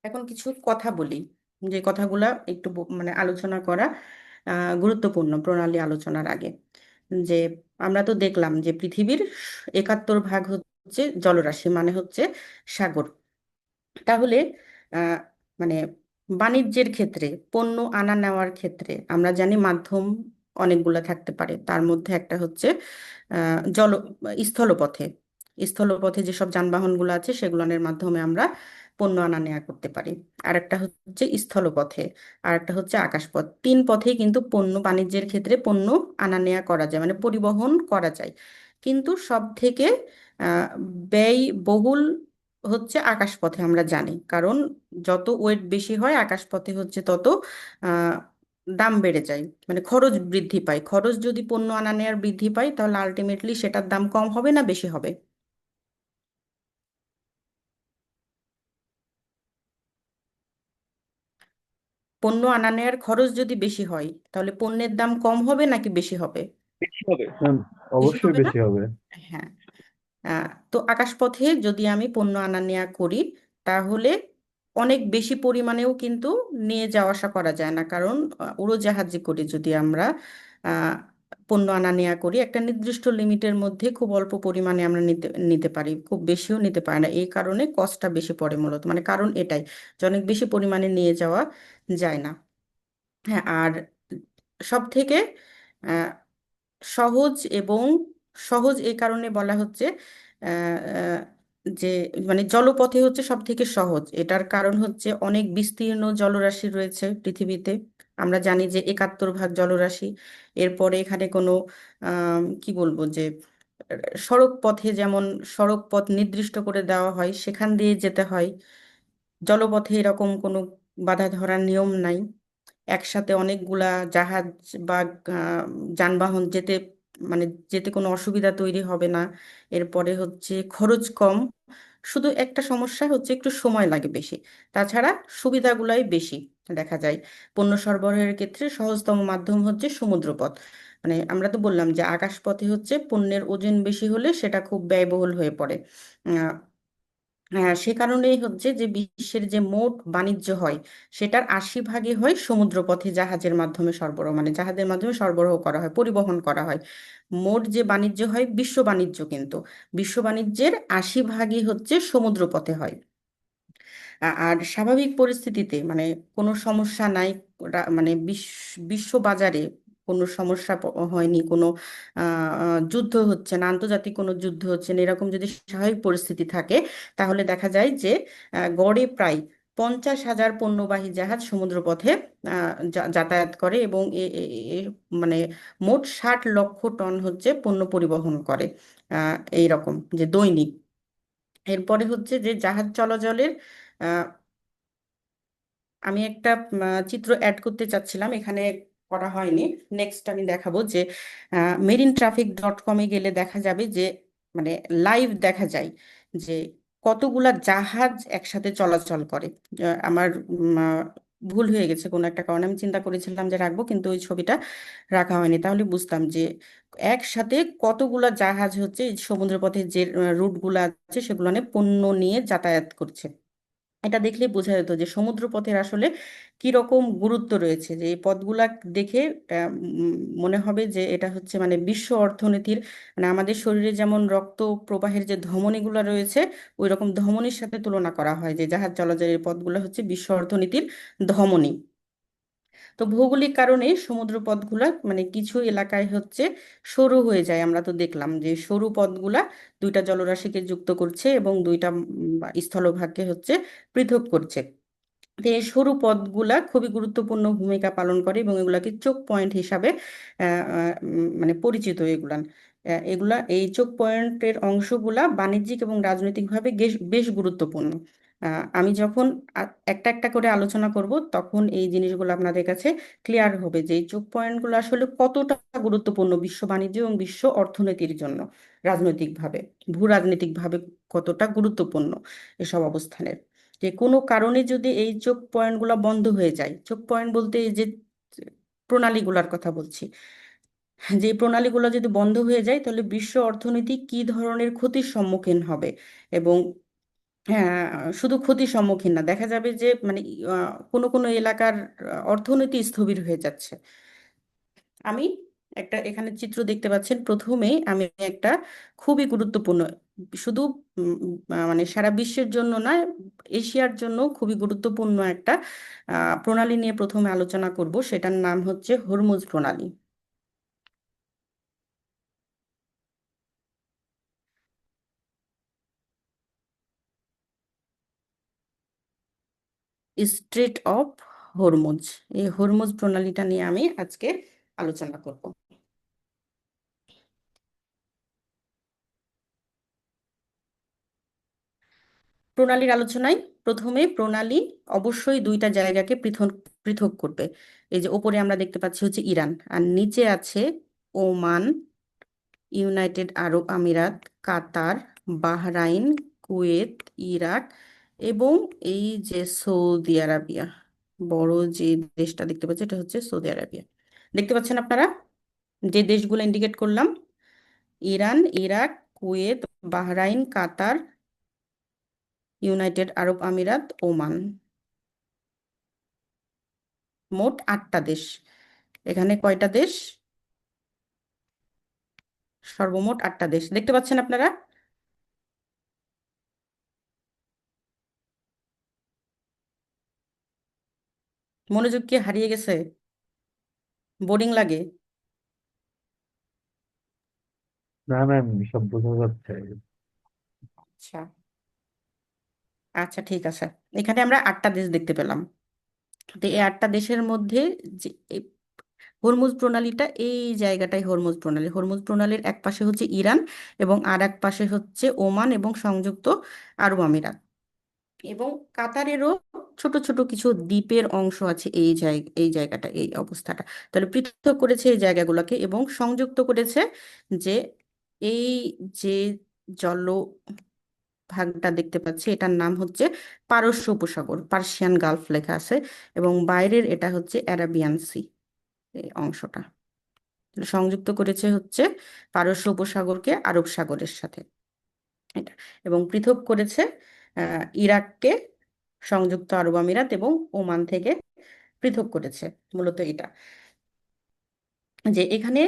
[SPEAKER 1] এখন কিছু কথা বলি, যে কথাগুলা একটু মানে আলোচনা করা গুরুত্বপূর্ণ প্রণালী আলোচনার আগে। যে আমরা তো দেখলাম যে পৃথিবীর 71 ভাগ হচ্ছে জলরাশি, মানে হচ্ছে সাগর। তাহলে আহ, মানে বাণিজ্যের ক্ষেত্রে, পণ্য আনা নেওয়ার ক্ষেত্রে আমরা জানি মাধ্যম অনেকগুলা থাকতে পারে, তার মধ্যে একটা হচ্ছে জল স্থলপথে। স্থলপথে যেসব যানবাহনগুলো আছে সেগুলোর মাধ্যমে আমরা পণ্য আনা নেওয়া করতে পারি। আর একটা হচ্ছে স্থলপথে, আর একটা হচ্ছে আকাশপথ। তিন পথেই কিন্তু পণ্য বাণিজ্যের ক্ষেত্রে পণ্য আনা নেওয়া করা যায়, মানে পরিবহন করা যায়। কিন্তু সব থেকে আহ, ব্যয়বহুল হচ্ছে আকাশপথে, আমরা জানি, কারণ যত ওয়েট বেশি হয় আকাশপথে হচ্ছে তত আহ, দাম বেড়ে যায়, মানে খরচ বৃদ্ধি পায়। খরচ যদি পণ্য আনা নেয়ার বৃদ্ধি পায় তাহলে আলটিমেটলি সেটার দাম কম হবে না বেশি হবে? পণ্য আনা নেয়ার খরচ যদি বেশি হয় তাহলে পণ্যের দাম কম হবে নাকি বেশি হবে?
[SPEAKER 3] বেশি হবে।
[SPEAKER 2] ম্যাম,
[SPEAKER 1] বেশি
[SPEAKER 2] অবশ্যই
[SPEAKER 1] হবে না?
[SPEAKER 2] বেশি হবে।
[SPEAKER 1] হ্যাঁ। তো আকাশপথে যদি আমি পণ্য আনা নেয়া করি তাহলে অনেক বেশি পরিমাণেও কিন্তু নিয়ে যাওয়া আসা করা যায় না, কারণ উড়োজাহাজে করে যদি আমরা আহ, পণ্য আনা নেয়া করি একটা নির্দিষ্ট লিমিটের মধ্যে খুব অল্প পরিমাণে আমরা নিতে নিতে পারি, খুব বেশিও নিতে পারি না। এই কারণে কস্টটা বেশি পড়ে মূলত, মানে কারণ এটাই যে অনেক বেশি পরিমাণে নিয়ে যাওয়া যায় না। হ্যাঁ, আর সব থেকে সহজ এবং সহজ এই কারণে বলা হচ্ছে আহ, আহ, যে মানে জলপথে হচ্ছে সব থেকে সহজ। এটার কারণ হচ্ছে অনেক বিস্তীর্ণ জলরাশি রয়েছে পৃথিবীতে। আমরা জানি যে 71 ভাগ জলরাশি। এরপরে এখানে কোনো কি বলবো যে সড়ক পথে যেমন সড়ক পথ নির্দিষ্ট করে দেওয়া হয় সেখান দিয়ে যেতে হয়, জলপথে এরকম কোনো বাধা ধরার নিয়ম নাই। একসাথে অনেকগুলা জাহাজ বা আহ, যানবাহন যেতে মানে যেতে কোনো অসুবিধা তৈরি হবে না। এরপরে হচ্ছে খরচ কম, শুধু একটা সমস্যা হচ্ছে একটু সময় লাগে বেশি। তাছাড়া সুবিধাগুলাই বেশি দেখা যায়। পণ্য সরবরাহের ক্ষেত্রে সহজতম মাধ্যম হচ্ছে সমুদ্রপথ। মানে আমরা তো বললাম যে আকাশপথে হচ্ছে পণ্যের ওজন বেশি হলে সেটা খুব ব্যয়বহুল হয়ে পড়ে। হ্যাঁ, সে কারণেই হচ্ছে যে বিশ্বের যে মোট বাণিজ্য হয় সেটার 80 ভাগই হয় সমুদ্রপথে জাহাজের মাধ্যমে সরবরাহ, মানে জাহাজের মাধ্যমে সরবরাহ করা হয়, পরিবহন করা হয়। মোট যে বাণিজ্য হয় বিশ্ব বাণিজ্য, কিন্তু বিশ্ব বাণিজ্যের 80 ভাগই হচ্ছে সমুদ্রপথে হয়। আর স্বাভাবিক পরিস্থিতিতে মানে কোনো সমস্যা নাই, মানে বিশ্ব বাজারে কোনো সমস্যা হয়নি, কোনো যুদ্ধ হচ্ছে না, আন্তর্জাতিক কোনো যুদ্ধ হচ্ছে না, এরকম যদি স্বাভাবিক পরিস্থিতি থাকে তাহলে দেখা যায় যে গড়ে প্রায় 50,000 পণ্যবাহী জাহাজ সমুদ্রপথে যাতায়াত করে এবং মানে মোট 60 লক্ষ টন হচ্ছে পণ্য পরিবহন করে এইরকম যে দৈনিক। এরপরে হচ্ছে যে জাহাজ চলাচলের আমি একটা চিত্র অ্যাড করতে চাচ্ছিলাম, এখানে করা হয়নি। নেক্সট আমি দেখাবো যে marintraffic.com-এ গেলে দেখা যাবে যে মানে লাইভ দেখা যায় যে কতগুলা জাহাজ একসাথে চলাচল করে। আমার ভুল হয়ে গেছে কোনো একটা কারণে, আমি চিন্তা করেছিলাম যে রাখবো কিন্তু ওই ছবিটা রাখা হয়নি, তাহলে বুঝতাম যে একসাথে কতগুলা জাহাজ হচ্ছে এই সমুদ্রপথে যে রুটগুলো আছে সেগুলো পণ্য নিয়ে যাতায়াত করছে। এটা দেখলে বোঝা যেত যে সমুদ্রপথের আসলে কি রকম গুরুত্ব রয়েছে, যে এই পথগুলা দেখে আহ, উম, মনে হবে যে এটা হচ্ছে বিশ্ব অর্থনীতির, আমাদের শরীরে যেমন রক্ত প্রবাহের যে ধমনীগুলো রয়েছে ওই রকম ধমনীর সাথে তুলনা করা হয়, যে জাহাজ চলাচলের পথগুলো হচ্ছে বিশ্ব অর্থনীতির ধমনী। তো ভৌগোলিক কারণে সমুদ্র পথগুলা কিছু এলাকায় হচ্ছে সরু হয়ে যায়, আমরা তো দেখলাম যে সরু পথগুলা দুইটা জলরাশিকে যুক্ত করছে এবং দুইটা স্থলভাগকে হচ্ছে পৃথক করছে। তো এই সরু পথগুলা খুবই গুরুত্বপূর্ণ ভূমিকা পালন করে এবং এগুলাকে চোক পয়েন্ট হিসাবে পরিচিত এগুলা। এগুলা এই চোক পয়েন্টের অংশগুলা বাণিজ্যিক এবং রাজনৈতিকভাবে বেশ বেশ গুরুত্বপূর্ণ। আমি যখন একটা একটা করে আলোচনা করব তখন এই জিনিসগুলো আপনাদের কাছে ক্লিয়ার হবে যে এই চোক পয়েন্টগুলো আসলে কতটা গুরুত্বপূর্ণ বিশ্ব বাণিজ্য এবং বিশ্ব অর্থনীতির জন্য, রাজনৈতিকভাবে ভূ রাজনৈতিকভাবে কতটা গুরুত্বপূর্ণ এসব অবস্থানের। যে কোনো কারণে যদি এই চোক পয়েন্টগুলো বন্ধ হয়ে যায়, চোক পয়েন্ট বলতে এই যে প্রণালীগুলোর কথা বলছি, যে এই প্রণালীগুলো যদি বন্ধ হয়ে যায় তাহলে বিশ্ব অর্থনীতি কি ধরনের ক্ষতির সম্মুখীন হবে। এবং হ্যাঁ, শুধু ক্ষতির সম্মুখীন না, দেখা যাবে যে কোনো কোনো এলাকার অর্থনীতি স্থবির হয়ে যাচ্ছে। আমি একটা এখানে চিত্র দেখতে পাচ্ছেন, প্রথমেই আমি একটা খুবই গুরুত্বপূর্ণ, শুধু সারা বিশ্বের জন্য না, এশিয়ার জন্য খুবই গুরুত্বপূর্ণ একটা প্রণালী নিয়ে প্রথমে আলোচনা করব, সেটার নাম হচ্ছে হরমুজ প্রণালী। স্ট্রেট অফ হরমুজ, এই হরমুজ প্রণালীটা নিয়ে আমি আজকে আলোচনা করব। প্রণালীর আলোচনায় প্রথমে প্রণালী অবশ্যই দুইটা জায়গাকে পৃথক পৃথক করবে। এই যে ওপরে আমরা দেখতে পাচ্ছি হচ্ছে ইরান, আর নিচে আছে ওমান, ইউনাইটেড আরব আমিরাত, কাতার, বাহরাইন, কুয়েত, ইরাক এবং এই যে সৌদি আরাবিয়া। বড় যে দেশটা দেখতে পাচ্ছি এটা হচ্ছে সৌদি আরাবিয়া। দেখতে পাচ্ছেন আপনারা যে দেশগুলো ইন্ডিকেট করলাম, ইরান, ইরাক, কুয়েত, বাহরাইন, কাতার, ইউনাইটেড আরব আমিরাত, ওমান। মোট 8টা দেশ। এখানে কয়টা দেশ? সর্বমোট 8টা দেশ দেখতে পাচ্ছেন আপনারা। মনোযোগ কি হারিয়ে গেছে? বোরিং লাগে?
[SPEAKER 2] না ম্যাম, সব বোঝা যাচ্ছে।
[SPEAKER 1] আচ্ছা, আচ্ছা ঠিক আছে। এখানে আমরা 8টা দেশ দেখতে পেলাম। তো এই 8টা দেশের মধ্যে যে এই হরমুজ প্রণালীটা, এই জায়গাটাই হরমুজ প্রণালী। হরমুজ প্রণালীর এক পাশে হচ্ছে ইরান এবং আর এক পাশে হচ্ছে ওমান এবং সংযুক্ত আরব আমিরাত, এবং কাতারেরও ছোট ছোট কিছু দ্বীপের অংশ আছে এই জায়গাটা, এই অবস্থাটা। তাহলে পৃথক করেছে এই জায়গাগুলোকে এবং সংযুক্ত করেছে যে এই যে জল ভাগটা দেখতে পাচ্ছি এটার নাম হচ্ছে পারস্য উপসাগর, পার্সিয়ান গালফ লেখা আছে, এবং বাইরের এটা হচ্ছে অ্যারাবিয়ান সি, এই অংশটা সংযুক্ত করেছে হচ্ছে পারস্য উপসাগরকে আরব সাগরের সাথে এটা, এবং পৃথক করেছে ইরাককে সংযুক্ত আরব আমিরাত এবং ওমান থেকে পৃথক করেছে। মূলত এটা যে এখানে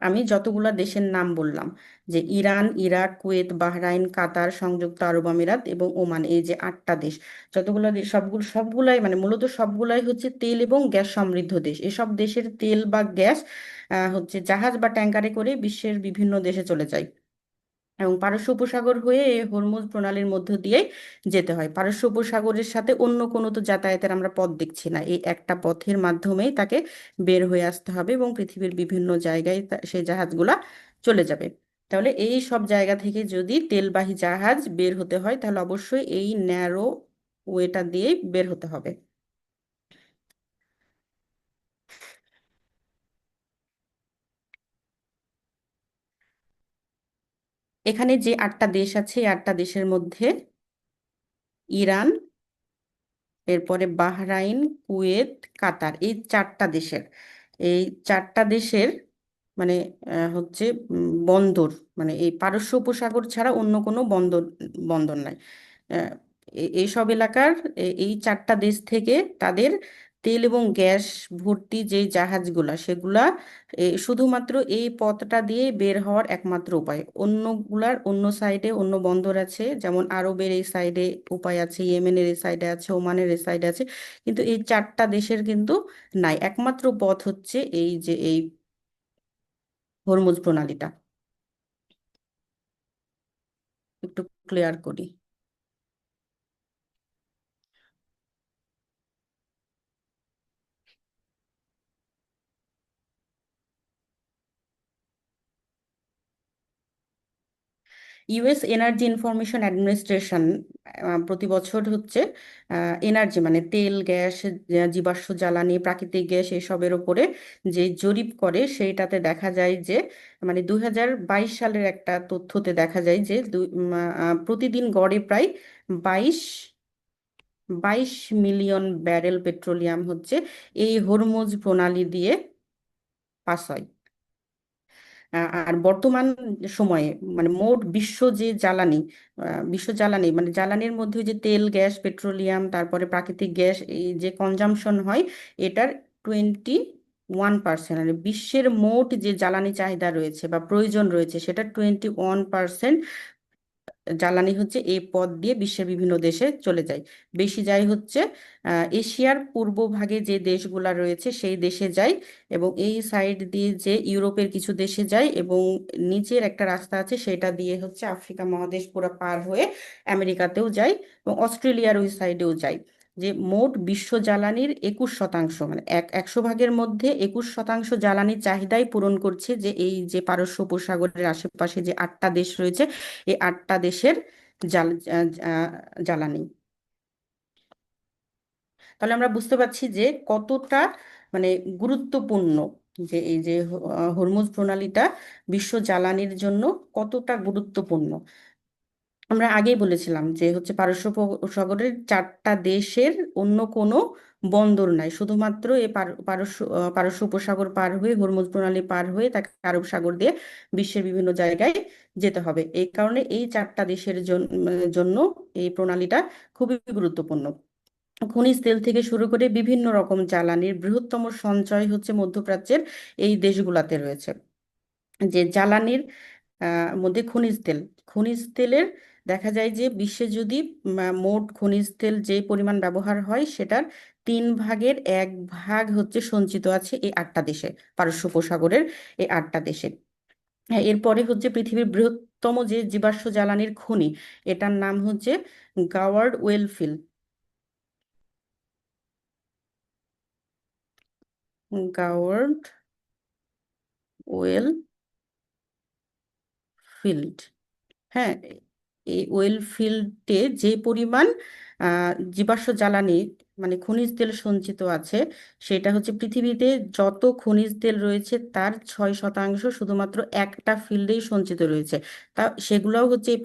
[SPEAKER 1] আমি যতগুলা দেশের নাম বললাম, যে ইরান, ইরাক, কুয়েত, বাহরাইন, কাতার, সংযুক্ত আরব আমিরাত এবং ওমান, এই যে 8টা দেশ, যতগুলো দেশ সবগুলাই মূলত সবগুলাই হচ্ছে তেল এবং গ্যাস সমৃদ্ধ দেশ। এসব দেশের তেল বা গ্যাস হচ্ছে জাহাজ বা ট্যাঙ্কারে করে বিশ্বের বিভিন্ন দেশে চলে যায় এবং পারস্য উপসাগর হয়ে এই হরমুজ প্রণালীর মধ্য দিয়ে যেতে হয়। পারস্য উপসাগরের সাথে অন্য কোনো তো যাতায়াতের আমরা পথ দেখছি না, এই একটা পথের মাধ্যমেই তাকে বের হয়ে আসতে হবে এবং পৃথিবীর বিভিন্ন জায়গায় সেই জাহাজগুলা চলে যাবে। তাহলে এই সব জায়গা থেকে যদি তেলবাহী জাহাজ বের হতে হয় তাহলে অবশ্যই এই ন্যারো ওয়েটা দিয়েই বের হতে হবে। এখানে যে 8টা দেশ আছে এই 8টা দেশের মধ্যে ইরান, এরপরে বাহরাইন, কুয়েত, কাতার, এই চারটা দেশের, এই চারটা দেশের মানে হচ্ছে বন্দর, মানে এই পারস্য উপসাগর ছাড়া অন্য কোনো বন্দর বন্দর নাই। আহ, এইসব এলাকার এই চারটা দেশ থেকে তাদের তেল এবং গ্যাস ভর্তি যে জাহাজগুলা সেগুলা শুধুমাত্র এই পথটা দিয়ে বের হওয়ার একমাত্র উপায়। অন্যগুলার অন্য সাইডে অন্য বন্দর আছে, যেমন আরবের এই সাইডে উপায় আছে, ইয়েমেনের এই সাইডে আছে, ওমানের এই সাইডে আছে, কিন্তু এই চারটা দেশের কিন্তু নাই। একমাত্র পথ হচ্ছে এই যে এই হরমুজ প্রণালীটা। একটু ক্লিয়ার করি। ইউএস এনার্জি ইনফরমেশন অ্যাডমিনিস্ট্রেশন প্রতি বছর হচ্ছে এনার্জি মানে তেল, গ্যাস, জীবাশ্ম জ্বালানি, প্রাকৃতিক গ্যাস এসবের উপরে যে জরিপ করে, সেইটাতে দেখা যায় যে মানে 2022 সালের একটা তথ্যতে দেখা যায় যে প্রতিদিন গড়ে প্রায় বাইশ বাইশ মিলিয়ন ব্যারেল পেট্রোলিয়াম হচ্ছে এই হরমুজ প্রণালী দিয়ে পাস হয়। আর বর্তমান সময়ে মানে মোট বিশ্ব যে জ্বালানি, বিশ্ব জ্বালানি মানে জ্বালানির মধ্যে যে তেল, গ্যাস, পেট্রোলিয়াম, তারপরে প্রাকৃতিক গ্যাস, এই যে কনজাম্পশন হয় এটার 21%, মানে বিশ্বের মোট যে জ্বালানি চাহিদা রয়েছে বা প্রয়োজন রয়েছে সেটা 21% জ্বালানি হচ্ছে এই পথ দিয়ে বিশ্বের বিভিন্ন দেশে চলে যায়। বেশি যায় হচ্ছে এশিয়ার পূর্ব ভাগে যে দেশগুলা রয়েছে সেই দেশে যায়, এবং এই সাইড দিয়ে যে ইউরোপের কিছু দেশে যায়, এবং নিচের একটা রাস্তা আছে সেটা দিয়ে হচ্ছে আফ্রিকা মহাদেশ পুরো পার হয়ে আমেরিকাতেও যায়, এবং অস্ট্রেলিয়ার ওই সাইডেও যায়। যে মোট বিশ্ব জ্বালানির 21%, মানে 100 ভাগের মধ্যে 21% জ্বালানির চাহিদাই পূরণ করছে যে এই যে পারস্য উপসাগরের আশেপাশে যে আটটা দেশ রয়েছে, এই আটটা দেশের জ্বাল জ্বালানি। তাহলে আমরা বুঝতে পারছি যে কতটা মানে গুরুত্বপূর্ণ যে এই যে হরমুজ প্রণালীটা বিশ্ব জ্বালানির জন্য কতটা গুরুত্বপূর্ণ। আমরা আগেই বলেছিলাম যে হচ্ছে পারস্য উপসাগরের চারটা দেশের অন্য কোনো বন্দর নাই, শুধুমাত্র এই পারস্য উপসাগর পার হয়ে, হরমুজ প্রণালী পার হয়ে তাকে আরব সাগর দিয়ে বিশ্বের বিভিন্ন জায়গায় যেতে হবে। এই কারণে এই চারটা দেশের জন্য এই প্রণালীটা খুবই গুরুত্বপূর্ণ। খনিজ তেল থেকে শুরু করে বিভিন্ন রকম জ্বালানির বৃহত্তম সঞ্চয় হচ্ছে মধ্যপ্রাচ্যের এই দেশগুলাতে রয়েছে। যে জ্বালানির মধ্যে খনিজ তেল, খনিজ তেলের দেখা যায় যে বিশ্বে যদি মোট খনিজ তেল যে পরিমাণ ব্যবহার হয় সেটার 1/3 ভাগ হচ্ছে সঞ্চিত আছে এই আটটা দেশে, পারস্য উপসাগরের এই আটটা দেশে। হ্যাঁ, এরপরে হচ্ছে পৃথিবীর বৃহত্তম যে জীবাশ্ম জ্বালানির খনি, এটার নাম হচ্ছে গাওয়ার্ড ওয়েল ফিল্ড। গাওয়ার্ড well field. হ্যাঁ, এই ওয়েল ফিল্ডে যে পরিমাণ জীবাশ্ম জ্বালানি মানে খনিজ তেল সঞ্চিত আছে, সেটা হচ্ছে পৃথিবীতে যত খনিজ তেল রয়েছে তার 6% শুধুমাত্র একটা ফিল্ডেই সঞ্চিত রয়েছে। তা সেগুলোও হচ্ছে এই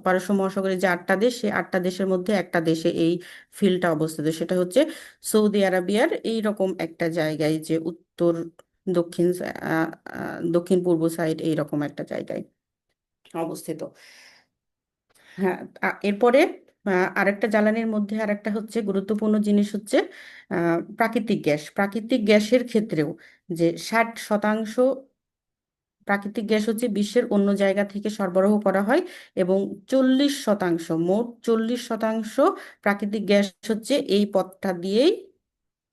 [SPEAKER 1] পারস্য মহাসাগরের যে আটটা দেশ, সেই আটটা দেশের মধ্যে একটা দেশে এই ফিল্ডটা অবস্থিত, সেটা হচ্ছে সৌদি আরবিয়ার এই রকম একটা জায়গায়, যে উত্তর দক্ষিণ দক্ষিণ পূর্ব সাইড এইরকম একটা জায়গায় অবস্থিত। হ্যাঁ, এরপরে আরেকটা জ্বালানির মধ্যে আরেকটা হচ্ছে গুরুত্বপূর্ণ জিনিস হচ্ছে প্রাকৃতিক গ্যাস। প্রাকৃতিক গ্যাসের ক্ষেত্রেও যে 60% প্রাকৃতিক গ্যাস হচ্ছে বিশ্বের অন্য জায়গা থেকে সরবরাহ করা হয়, এবং 40%, মোট 40% প্রাকৃতিক গ্যাস হচ্ছে এই পথটা দিয়েই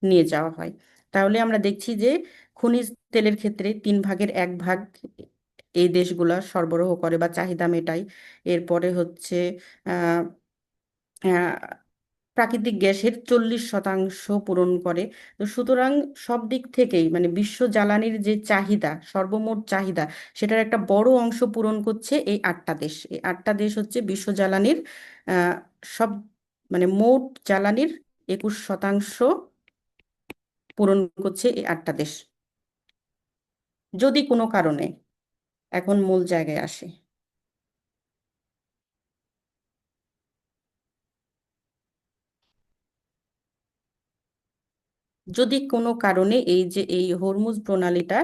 [SPEAKER 1] নিয়ে যাওয়া হয়। তাহলে আমরা দেখছি যে খনিজ তেলের ক্ষেত্রে 1/3 ভাগ এই দেশগুলা সরবরাহ করে বা চাহিদা মেটায়। এরপরে হচ্ছে আহ আহ, প্রাকৃতিক গ্যাসের 40% পূরণ করে। তো সুতরাং সব দিক থেকেই মানে বিশ্ব জ্বালানির যে চাহিদা, সর্বমোট চাহিদা, সেটার একটা বড় অংশ পূরণ করছে এই আটটা দেশ। এই আটটা দেশ হচ্ছে বিশ্ব জ্বালানির আহ সব মানে মোট জ্বালানির 21% পূরণ করছে এই আটটা দেশ। যদি কোনো কারণে এখন মূল জায়গায় আসে, যদি কোনো কারণে এই যে এই হরমুজ প্রণালীটা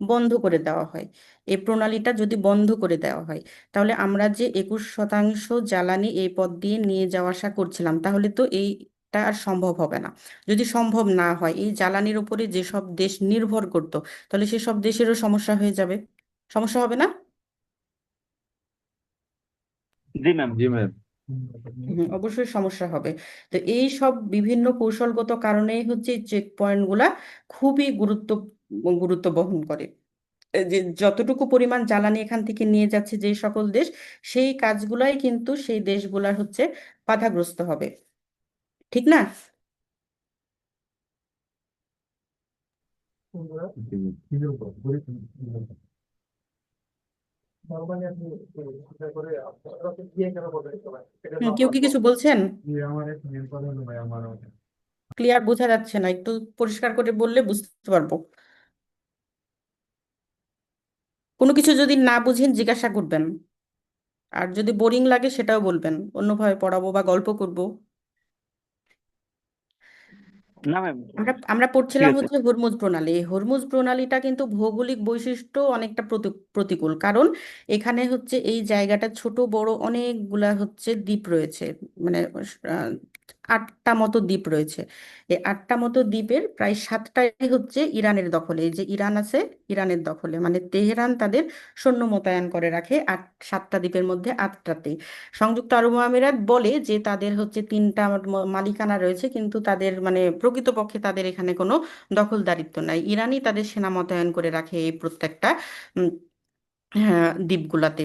[SPEAKER 1] বন্ধ করে দেওয়া হয়, এই প্রণালীটা যদি বন্ধ করে দেওয়া হয়, তাহলে আমরা যে 21% জ্বালানি এই পথ দিয়ে নিয়ে যাওয়া আসা করছিলাম, তাহলে তো এইটা আর সম্ভব হবে না। যদি সম্ভব না হয়, এই জ্বালানির উপরে যেসব দেশ নির্ভর করতো, তাহলে সেসব দেশেরও সমস্যা হয়ে যাবে। সমস্যা হবে না?
[SPEAKER 3] জি ম্যাম।
[SPEAKER 2] জি ম্যাম।
[SPEAKER 1] অবশ্যই সমস্যা হবে। তো এই সব বিভিন্ন কৌশলগত কারণেই হচ্ছে চেক পয়েন্ট গুলা খুবই গুরুত্ব বহন করে। এই যে যতটুকু পরিমাণ জ্বালানি এখান থেকে নিয়ে যাচ্ছে যে সকল দেশ, সেই কাজগুলাই কিন্তু সেই দেশগুলার হচ্ছে বাধাগ্রস্ত হবে। ঠিক না?
[SPEAKER 2] জি ম্যাম।
[SPEAKER 1] কেউ কি কিছু বলছেন? ক্লিয়ার বোঝা যাচ্ছে না, একটু পরিষ্কার করে বললে বুঝতে পারবো। কোনো কিছু যদি না বুঝেন জিজ্ঞাসা করবেন, আর যদি বোরিং লাগে সেটাও বলবেন, অন্যভাবে পড়াবো বা গল্প করব।
[SPEAKER 3] না ম্যাম,
[SPEAKER 1] আমরা
[SPEAKER 3] ঠিক
[SPEAKER 1] পড়ছিলাম
[SPEAKER 3] আছে।
[SPEAKER 1] হচ্ছে হরমুজ প্রণালী। এই হরমুজ প্রণালীটা কিন্তু ভৌগোলিক বৈশিষ্ট্য অনেকটা প্রতিকূল, কারণ এখানে হচ্ছে এই জায়গাটা ছোট বড় অনেকগুলা হচ্ছে দ্বীপ রয়েছে। মানে আহ, 8টা মতো দ্বীপ রয়েছে। এই 8টা মতো দ্বীপের প্রায় 7টাই হচ্ছে ইরানের দখলে। এই যে ইরান আছে, ইরানের দখলে, মানে তেহরান তাদের সৈন্য মোতায়েন করে রাখে 7টা দ্বীপের মধ্যে 8টাতেই। সংযুক্ত আরব আমিরাত বলে যে তাদের হচ্ছে 3টা মালিকানা রয়েছে, কিন্তু তাদের মানে প্রকৃতপক্ষে তাদের এখানে কোনো দখলদারিত্ব নাই। ইরানই তাদের সেনা মোতায়েন করে রাখে এই প্রত্যেকটা উম, হ্যাঁ, দ্বীপগুলাতে।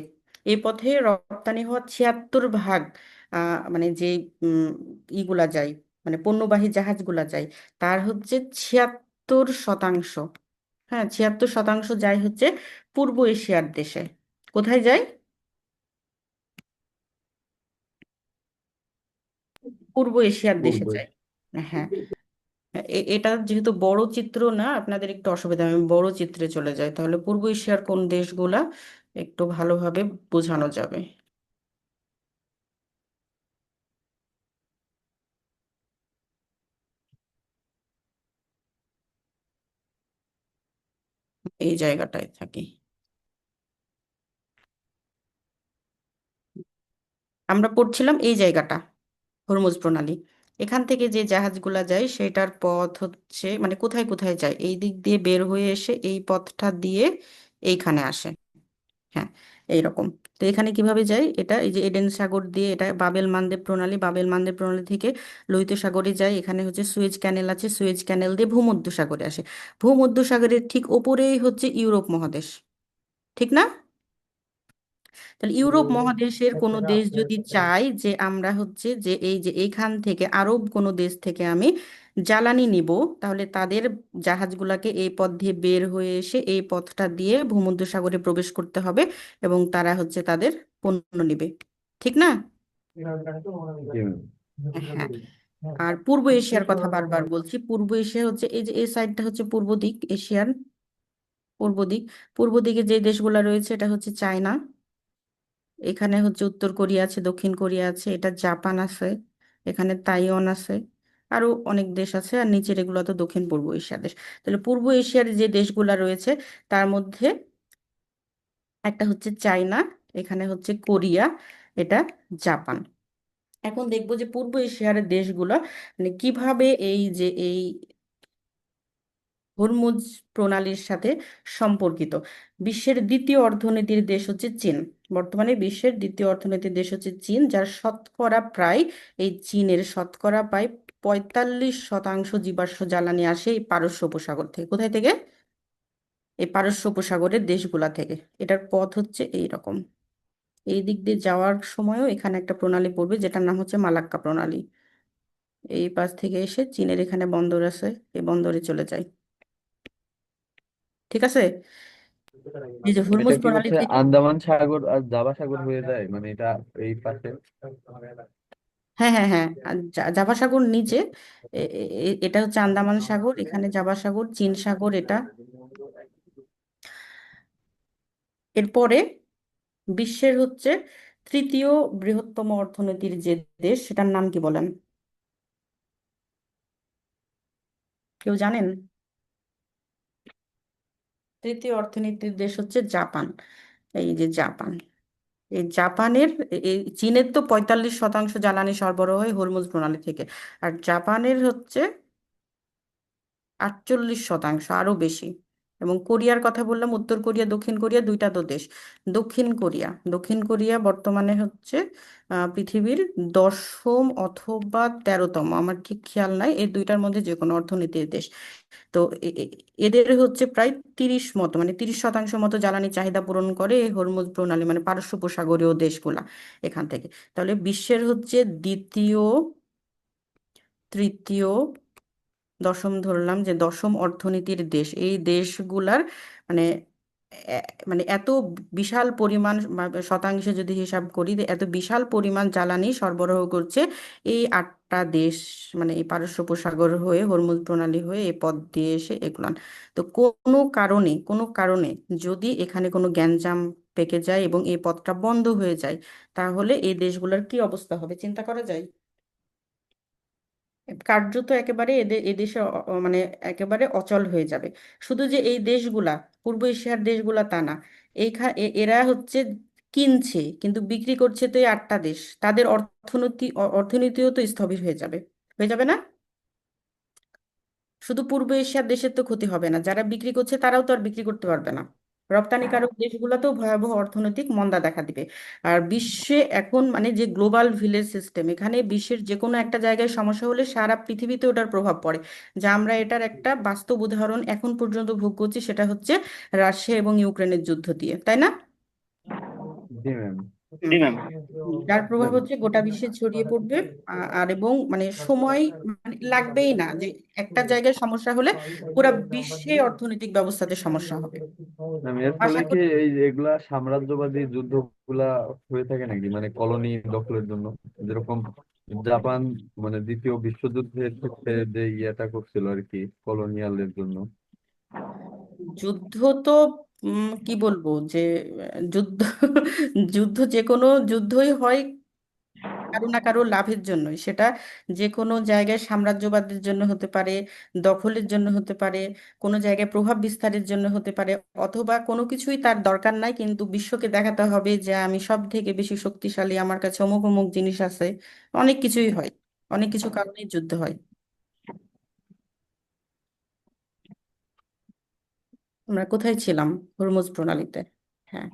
[SPEAKER 1] এই পথে রপ্তানি হওয়া 76 ভাগ, মানে যে উম, ইগুলা যায়, মানে পণ্যবাহী জাহাজগুলা যায়, তার হচ্ছে 76%। হ্যাঁ, 76% যায় হচ্ছে পূর্ব এশিয়ার দেশে। কোথায় যায়? পূর্ব এশিয়ার দেশে
[SPEAKER 2] পূর্বে।
[SPEAKER 1] যায়। হ্যাঁ। এটা যেহেতু বড় চিত্র না, আপনাদের একটু অসুবিধা হবে, আমি বড় চিত্রে চলে যাই, তাহলে পূর্ব এশিয়ার কোন দেশগুলা একটু ভালোভাবে বোঝানো যাবে। এই জায়গাটায় থাকি। আমরা পড়ছিলাম এই জায়গাটা, হরমুজ প্রণালী। এখান থেকে যে জাহাজগুলা যায় সেটার পথ হচ্ছে মানে কোথায় কোথায় যায়, এই দিক দিয়ে বের হয়ে এসে এই পথটা দিয়ে এইখানে আসে। হ্যাঁ, এইরকম। তো এখানে কিভাবে যায়, এটা এই যে এডেন সাগর দিয়ে, এটা বাবেল মানদেব প্রণালী, বাবেল মানদেব প্রণালী থেকে লোহিত সাগরে যায়। এখানে হচ্ছে সুয়েজ ক্যানেল আছে, সুয়েজ ক্যানেল দিয়ে ভূমধ্য সাগরে আসে। ভূমধ্য সাগরের ঠিক ওপরেই হচ্ছে ইউরোপ মহাদেশ। ঠিক না? তাহলে ইউরোপ মহাদেশের কোনো দেশ যদি চায় যে আমরা হচ্ছে যে এই যে এইখান থেকে আরব কোনো দেশ থেকে আমি জ্বালানি নিব, তাহলে তাদের জাহাজগুলাকে এই পথ দিয়ে বের হয়ে এসে এই পথটা দিয়ে ভূমধ্যসাগরে প্রবেশ করতে হবে, এবং তারা হচ্ছে তাদের পণ্য নিবে। ঠিক না?
[SPEAKER 2] জি ম্যাম।
[SPEAKER 1] হ্যাঁ। আর পূর্ব এশিয়ার কথা বারবার বলছি, পূর্ব এশিয়া হচ্ছে এই যে এই সাইডটা হচ্ছে পূর্ব দিক এশিয়ার। পূর্ব দিক, পূর্ব দিকে যে দেশগুলো রয়েছে এটা হচ্ছে চায়না, এখানে হচ্ছে উত্তর কোরিয়া আছে, দক্ষিণ কোরিয়া আছে, এটা জাপান আছে, এখানে তাইওয়ান আছে, আরো অনেক দেশ আছে। আর নিচের এগুলো তো দক্ষিণ পূর্ব এশিয়ার দেশ। তাহলে পূর্ব এশিয়ার যে দেশগুলো রয়েছে তার মধ্যে একটা হচ্ছে চায়না, এখানে হচ্ছে কোরিয়া, এটা জাপান। এখন দেখবো যে পূর্ব এশিয়ার দেশগুলো মানে কিভাবে এই যে এই হরমুজ প্রণালীর সাথে সম্পর্কিত। বিশ্বের দ্বিতীয় অর্থনীতির দেশ হচ্ছে চীন। বর্তমানে বিশ্বের দ্বিতীয় অর্থনীতির দেশ হচ্ছে চীন, যার শতকরা প্রায়, এই চীনের শতকরা প্রায় 45% জীবাশ্ম জ্বালানি আসে এই পারস্য উপসাগর থেকে। কোথায় থেকে? এই পারস্য উপসাগরের দেশগুলা থেকে। এটার পথ হচ্ছে এই রকম। এই দিক দিয়ে যাওয়ার সময়ও এখানে একটা প্রণালী পড়বে যেটার নাম হচ্ছে মালাক্কা প্রণালী। এই পাশ থেকে এসে চীনের এখানে বন্দর আছে, এই বন্দরে চলে যায়। ঠিক আছে? এই যে
[SPEAKER 2] এটা
[SPEAKER 1] হরমুজ
[SPEAKER 2] কি
[SPEAKER 1] প্রণালী
[SPEAKER 2] হচ্ছে
[SPEAKER 1] থেকে,
[SPEAKER 2] আন্দামান সাগর আর জাভা সাগর হয়ে যায়, মানে এটা এই পাশে?
[SPEAKER 1] হ্যাঁ হ্যাঁ হ্যাঁ, আর জাভা সাগর নিচে, এটা হচ্ছে আন্দামান সাগর, এখানে জাভা সাগর, চীন সাগর এটা। এরপরে বিশ্বের হচ্ছে তৃতীয় বৃহত্তম অর্থনীতির যে দেশ সেটার নাম কি বলেন? কেউ জানেন? তৃতীয় অর্থনীতির দেশ হচ্ছে জাপান। এই যে জাপান, এই জাপানের, এই চীনের তো 45% জ্বালানি সরবরাহ হয় হরমুজ প্রণালী থেকে, আর জাপানের হচ্ছে 48%, আরো বেশি। এবং কোরিয়ার কথা বললাম, উত্তর কোরিয়া দক্ষিণ কোরিয়া দুইটা তো দেশ। দক্ষিণ কোরিয়া বর্তমানে হচ্ছে পৃথিবীর 10ম অথবা 13তম, আমার ঠিক খেয়াল নাই, এই দুইটার মধ্যে যে কোনো অর্থনীতির দেশ। তো এদের হচ্ছে প্রায় 30 মতো, মানে 30% মতো জ্বালানি চাহিদা পূরণ করে এই হরমুজ প্রণালী, মানে পারস্য উপসাগরীয় দেশগুলা এখান থেকে। তাহলে বিশ্বের হচ্ছে দ্বিতীয়, তৃতীয়, দশম, ধরলাম যে দশম অর্থনীতির দেশ, এই দেশগুলার মানে মানে এত বিশাল পরিমাণ বা শতাংশে যদি হিসাব করি, যে এত বিশাল পরিমাণ জ্বালানি সরবরাহ করছে এই 8টা দেশ, মানে এই পারস্য উপসাগর হয়ে হরমুজ প্রণালী হয়ে এই পথ দিয়ে এসে এগুলান। তো কোনো কারণে যদি এখানে কোনো গ্যাঞ্জাম পেকে যায় এবং এই পথটা বন্ধ হয়ে যায়, তাহলে এই দেশগুলোর কি অবস্থা হবে চিন্তা করা যায়? কার্যত একেবারে এদেশে মানে একেবারে অচল হয়ে যাবে। শুধু যে এই দেশগুলা, পূর্ব এশিয়ার দেশগুলা তা না, এরা হচ্ছে কিনছে কিন্তু বিক্রি করছে তো এই 8টা দেশ, তাদের অর্থনীতিও তো স্থবির হয়ে যাবে না? শুধু পূর্ব এশিয়ার দেশের তো ক্ষতি হবে না, যারা বিক্রি করছে তারাও তো আর বিক্রি করতে পারবে না। রপ্তানিকারক দেশগুলোতেও ভয়াবহ অর্থনৈতিক মন্দা দেখা দিবে। আর বিশ্বে এখন মানে যে গ্লোবাল ভিলেজ সিস্টেম, এখানে বিশ্বের যে কোনো একটা জায়গায় সমস্যা হলে সারা পৃথিবীতে ওটার প্রভাব পড়ে। যা আমরা এটার একটা বাস্তব উদাহরণ এখন পর্যন্ত ভোগ করছি, সেটা হচ্ছে রাশিয়া এবং ইউক্রেনের যুদ্ধ দিয়ে, তাই না?
[SPEAKER 2] জি ম্যাম।
[SPEAKER 1] হুম। যার প্রভাব হচ্ছে গোটা বিশ্বে ছড়িয়ে পড়বে। আর এবং মানে সময় মানে লাগবেই না যে একটা জায়গায় সমস্যা হলে পুরো বিশ্বে অর্থনৈতিক ব্যবস্থাতে সমস্যা হবে।
[SPEAKER 2] ম্যাম, এর ফলে
[SPEAKER 1] আশা
[SPEAKER 2] কি
[SPEAKER 1] করি
[SPEAKER 2] এই যে এগুলা সাম্রাজ্যবাদী যুদ্ধগুলা হয়ে থাকে নাকি, মানে কলোনি দখলের জন্য, যেরকম জাপান মানে দ্বিতীয় বিশ্বযুদ্ধের ক্ষেত্রে যে ইয়েটা করছিল আর কি, কলোনিয়ালদের জন্য।
[SPEAKER 1] যুদ্ধ তো কি বলবো যে যুদ্ধ যুদ্ধ যে কোনো যুদ্ধই হয় কারো না কারো লাভের জন্যই, সেটা যে কোনো জায়গায় সাম্রাজ্যবাদের জন্য হতে পারে, দখলের জন্য হতে পারে, কোনো জায়গায় প্রভাব বিস্তারের জন্য হতে পারে, অথবা কোনো কিছুই তার দরকার নাই কিন্তু বিশ্বকে দেখাতে হবে যে আমি সব থেকে বেশি শক্তিশালী, আমার কাছে অমুক অমুক জিনিস আছে। অনেক কিছুই হয়, অনেক কিছু কারণেই যুদ্ধ হয়। আমরা কোথায় ছিলাম? হরমুজ প্রণালীতে। হ্যাঁ,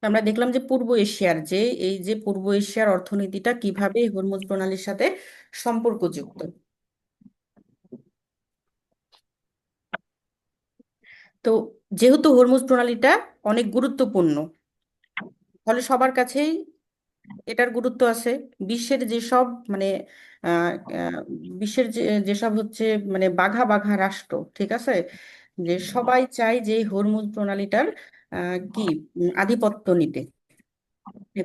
[SPEAKER 1] আমরা দেখলাম যে এই যে পূর্ব এশিয়ার অর্থনীতিটা কিভাবে এই হরমুজ প্রণালীর সাথে সম্পর্কযুক্ত। তো যেহেতু হরমুজ প্রণালীটা অনেক গুরুত্বপূর্ণ, ফলে সবার কাছেই এটার গুরুত্ব আছে। বিশ্বের যেসব মানে আহ, আহ, বিশ্বের যেসব হচ্ছে মানে বাঘা বাঘা রাষ্ট্র, ঠিক আছে, যে সবাই চায় যে এই হরমুজ প্রণালীটার কি আধিপত্য নিতে।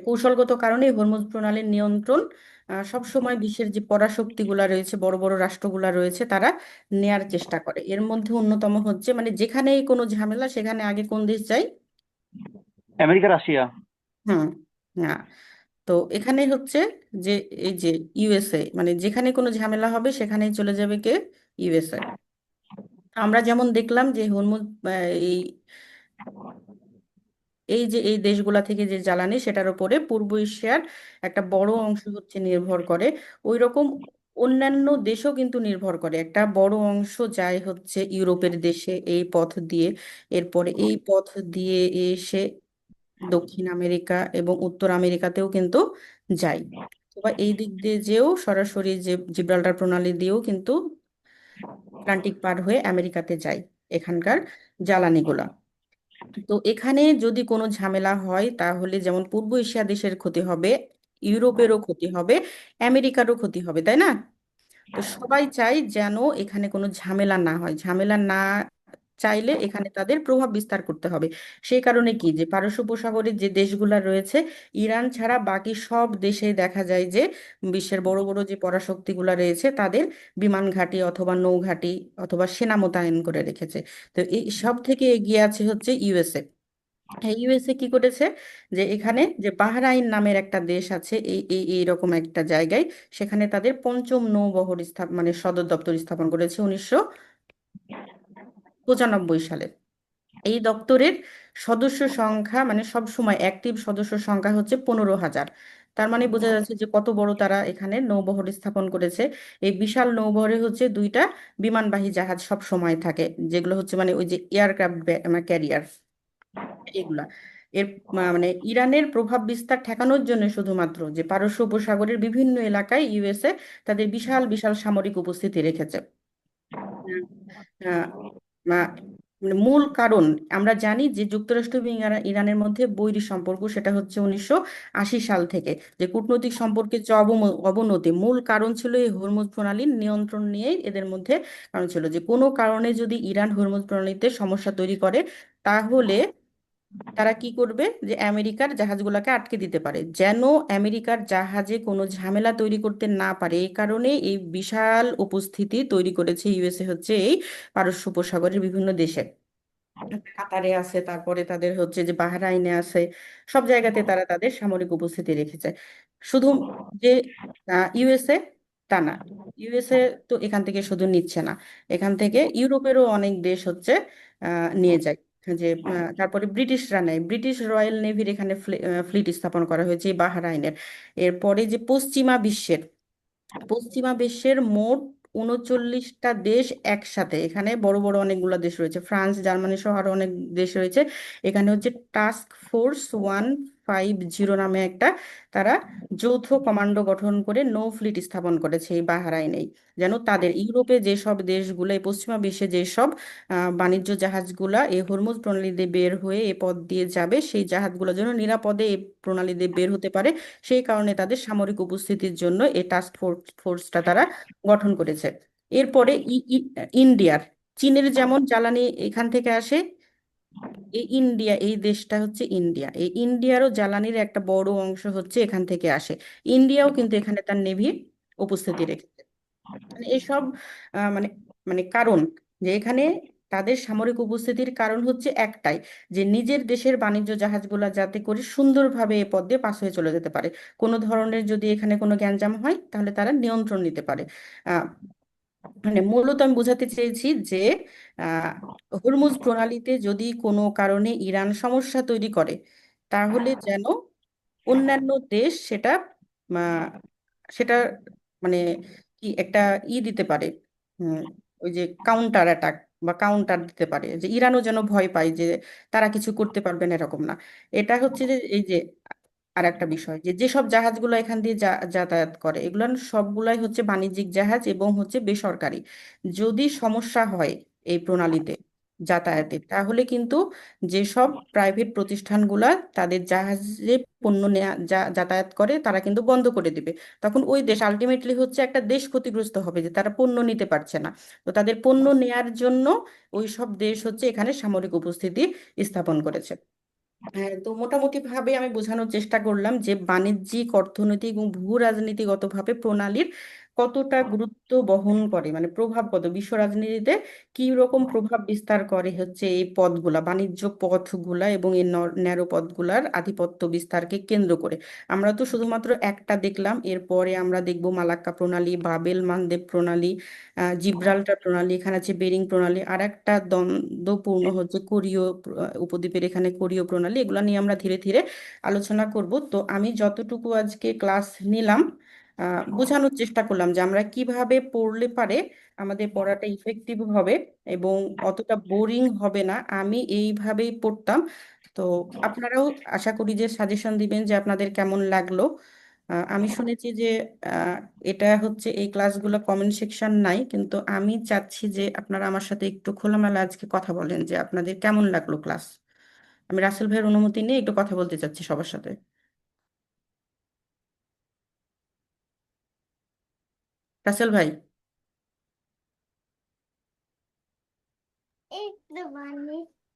[SPEAKER 1] কৌশলগত কারণে হরমুজ প্রণালীর নিয়ন্ত্রণ সব সময় বিশ্বের যে পরাশক্তিগুলা রয়েছে, বড় বড় রাষ্ট্রগুলা রয়েছে, তারা নেয়ার চেষ্টা করে। এর মধ্যে অন্যতম হচ্ছে মানে যেখানেই কোনো ঝামেলা সেখানে আগে কোন দেশ যায়?
[SPEAKER 3] America, Russia.
[SPEAKER 1] হুম। হ্যাঁ। তো এখানে হচ্ছে যে এই যে ইউএসএ, মানে যেখানে কোনো ঝামেলা হবে সেখানেই চলে যাবে কে? ইউএসএ। আমরা যেমন দেখলাম যে হরমুজ এই এই যে এই দেশগুলা থেকে যে জ্বালানি, সেটার উপরে পূর্ব এশিয়ার একটা বড় অংশ হচ্ছে নির্ভর করে। ওই রকম অন্যান্য দেশও কিন্তু নির্ভর করে, একটা বড় অংশ যায় হচ্ছে ইউরোপের দেশে এই পথ দিয়ে, এরপরে এই পথ দিয়ে এসে দক্ষিণ আমেরিকা এবং উত্তর আমেরিকাতেও কিন্তু যায়। বা এই দিক দিয়ে যেও সরাসরি যে জিব্রাল্টার প্রণালী দিয়েও কিন্তু আটলান্টিক পার হয়ে আমেরিকাতে যায় এখানকার জ্বালানিগুলা। তো এখানে যদি কোনো ঝামেলা হয় তাহলে যেমন পূর্ব এশিয়া দেশের ক্ষতি হবে, ইউরোপেরও ক্ষতি হবে, আমেরিকারও ক্ষতি হবে, তাই না? তো সবাই চায় যেন এখানে কোনো ঝামেলা না হয়, ঝামেলা না চাইলে এখানে তাদের প্রভাব বিস্তার করতে হবে। সেই কারণে কি যে পারস্য উপসাগরের যে দেশগুলা রয়েছে, ইরান ছাড়া বাকি সব দেশে দেখা যায় যে বিশ্বের বড় বড় যে পরাশক্তিগুলা রয়েছে তাদের বিমান ঘাঁটি অথবা নৌঘাঁটি অথবা সেনা মোতায়েন করে রেখেছে। তো এই সব থেকে এগিয়ে আছে হচ্ছে ইউএসএ। ইউএসএ কি করেছে, যে এখানে যে বাহরাইন নামের একটা দেশ আছে এই এই এইরকম একটা জায়গায়, সেখানে তাদের পঞ্চম নৌবহর মানে সদর দপ্তর স্থাপন করেছে 1995 সালে। এই দপ্তরের সদস্য সংখ্যা মানে সব সময় অ্যাক্টিভ সদস্য সংখ্যা হচ্ছে 15,000। তার মানে বোঝা যাচ্ছে যে কত বড় তারা এখানে নৌবহর স্থাপন করেছে। এই বিশাল নৌবহরে হচ্ছে দুইটা বিমানবাহী জাহাজ সব সময় থাকে, যেগুলো হচ্ছে মানে ওই যে এয়ারক্রাফট ক্যারিয়ার এগুলা। এর মানে ইরানের প্রভাব বিস্তার ঠেকানোর জন্য শুধুমাত্র যে পারস্য উপসাগরের বিভিন্ন এলাকায় ইউএসএ তাদের বিশাল বিশাল সামরিক উপস্থিতি রেখেছে। হুম, আহ, মা- মানে মূল কারণ আমরা জানি যে যুক্তরাষ্ট্র এবং ইরানের মধ্যে বৈরী সম্পর্ক, সেটা হচ্ছে 1980 সাল থেকে, যে কূটনৈতিক সম্পর্কের যে অবনতি মূল কারণ ছিল এই হরমুজ প্রণালীর নিয়ন্ত্রণ নিয়েই এদের মধ্যে কারণ ছিল, যে কোনো কারণে যদি ইরান হরমুজ প্রণালীতে সমস্যা তৈরি করে তাহলে তারা কি করবে, যে আমেরিকার জাহাজগুলোকে আটকে দিতে পারে, যেন আমেরিকার জাহাজে কোনো ঝামেলা তৈরি করতে না পারে। এই কারণে এই বিশাল উপস্থিতি তৈরি করেছে ইউএসএ হচ্ছে এই পারস্য উপসাগরের বিভিন্ন দেশে। কাতারে আছে, তারপরে তাদের হচ্ছে যে বাহরাইনে আছে, সব জায়গাতে তারা তাদের সামরিক উপস্থিতি রেখেছে। শুধু যে ইউএসএ তা না, ইউএসএ তো এখান থেকে শুধু নিচ্ছে না, এখান থেকে ইউরোপেরও অনেক দেশ হচ্ছে নিয়ে যায়। যে তারপরে ব্রিটিশরা নেয়, ব্রিটিশ রয়্যাল নেভির এখানে ফ্লিট স্থাপন করা হয়েছে এই বাহরাইনের। এরপরে যে পশ্চিমা বিশ্বের মোট 39টা দেশ একসাথে, এখানে বড় বড় অনেকগুলো দেশ রয়েছে, ফ্রান্স জার্মানি সহ আরো অনেক দেশ রয়েছে। এখানে হচ্ছে টাস্ক ফোর্স 150 নামে একটা তারা যৌথ কমান্ডো গঠন করে নৌ ফ্লিট স্থাপন করেছে এই বাহরাইনেই, যেন তাদের ইউরোপে যেসব দেশগুলো এই পশ্চিমা বিশ্বে যেসব বাণিজ্য জাহাজগুলা এই হরমুজ প্রণালী দিয়ে বের হয়ে এ পথ দিয়ে যাবে, সেই জাহাজগুলো যেন নিরাপদে এই প্রণালী দিয়ে বের হতে পারে। সেই কারণে তাদের সামরিক উপস্থিতির জন্য এই টাস্ক ফোর্সটা তারা গঠন করেছে। এরপরে ইন্ডিয়ার, চীনের যেমন জ্বালানি এখান থেকে আসে, এই ইন্ডিয়া এই দেশটা হচ্ছে ইন্ডিয়া, এই ইন্ডিয়ারও জ্বালানির একটা বড় অংশ হচ্ছে এখান থেকে আসে। ইন্ডিয়াও কিন্তু এখানে তার নেভি উপস্থিতি রেখেছে। মানে এসব মানে মানে কারণ, যে এখানে তাদের সামরিক উপস্থিতির কারণ হচ্ছে একটাই, যে নিজের দেশের বাণিজ্য জাহাজগুলা যাতে করে সুন্দরভাবে এ পথ দিয়ে পাস হয়ে চলে যেতে পারে। কোনো ধরনের যদি এখানে কোনো গ্যাঞ্জাম হয় তাহলে তারা নিয়ন্ত্রণ নিতে পারে। আহ, মানে মূলত আমি বোঝাতে চেয়েছি যে আহ, হরমুজ প্রণালীতে যদি কোনো কারণে ইরান সমস্যা তৈরি করে তাহলে যেন অন্যান্য দেশ সেটা আহ, সেটা মানে কি একটা দিতে পারে, হুম, ওই যে কাউন্টার অ্যাটাক বা কাউন্টার দিতে পারে, যে ইরানও যেন ভয় পায় যে তারা কিছু করতে পারবে না এরকম না। এটা হচ্ছে যে এই যে আর একটা বিষয়, যে যেসব জাহাজগুলো এখান দিয়ে যাতায়াত করে এগুলো সবগুলাই হচ্ছে বাণিজ্যিক জাহাজ এবং হচ্ছে বেসরকারি। যদি সমস্যা হয় এই প্রণালীতে যাতায়াতে তাহলে কিন্তু যেসব প্রাইভেট প্রতিষ্ঠানগুলা তাদের জাহাজে পণ্য নেয়া যাতায়াত করে তারা কিন্তু বন্ধ করে দিবে। তখন ওই দেশ আলটিমেটলি হচ্ছে একটা দেশ ক্ষতিগ্রস্ত হবে, যে তারা পণ্য নিতে পারছে না। তো তাদের পণ্য নেয়ার জন্য ওই সব দেশ হচ্ছে এখানে সামরিক উপস্থিতি স্থাপন করেছে। হ্যাঁ, তো মোটামুটি ভাবে আমি বোঝানোর চেষ্টা করলাম যে বাণিজ্যিক অর্থনৈতিক এবং ভূ রাজনীতিগত ভাবে প্রণালীর কতটা গুরুত্ব বহন করে, মানে প্রভাব কত বিশ্ব রাজনীতিতে কি রকম প্রভাব বিস্তার করে হচ্ছে এই পথগুলা, বাণিজ্য পথগুলা এবং এই ন্যারো পথগুলার আধিপত্য বিস্তারকে কেন্দ্র করে। আমরা তো শুধুমাত্র একটা দেখলাম, এরপরে আমরা দেখব মালাক্কা প্রণালী, বাবেল মানদেব প্রণালী, জিব্রাল্টার প্রণালী, এখানে আছে বেরিং প্রণালী, আর একটা দ্বন্দ্বপূর্ণ হচ্ছে কোরীয় উপদ্বীপের এখানে কোরীয় প্রণালী। এগুলো নিয়ে আমরা ধীরে ধীরে আলোচনা করব। তো আমি যতটুকু আজকে ক্লাস নিলাম, বোঝানোর চেষ্টা করলাম যে আমরা কিভাবে পড়লে পারে আমাদের পড়াটা ইফেক্টিভ হবে এবং অতটা বোরিং হবে না, আমি এইভাবেই পড়তাম। তো আপনারাও আশা করি যে সাজেশন দিবেন যে আপনাদের কেমন লাগলো। আমি শুনেছি যে আহ, এটা হচ্ছে এই ক্লাসগুলো কমেন্ট সেকশন নাই, কিন্তু আমি চাচ্ছি যে আপনারা আমার সাথে একটু খোলামেলা আজকে কথা বলেন যে আপনাদের কেমন লাগলো ক্লাস। আমি রাসেল ভাইয়ের অনুমতি নিয়ে একটু কথা বলতে চাচ্ছি সবার সাথে। রাসেল ভাই।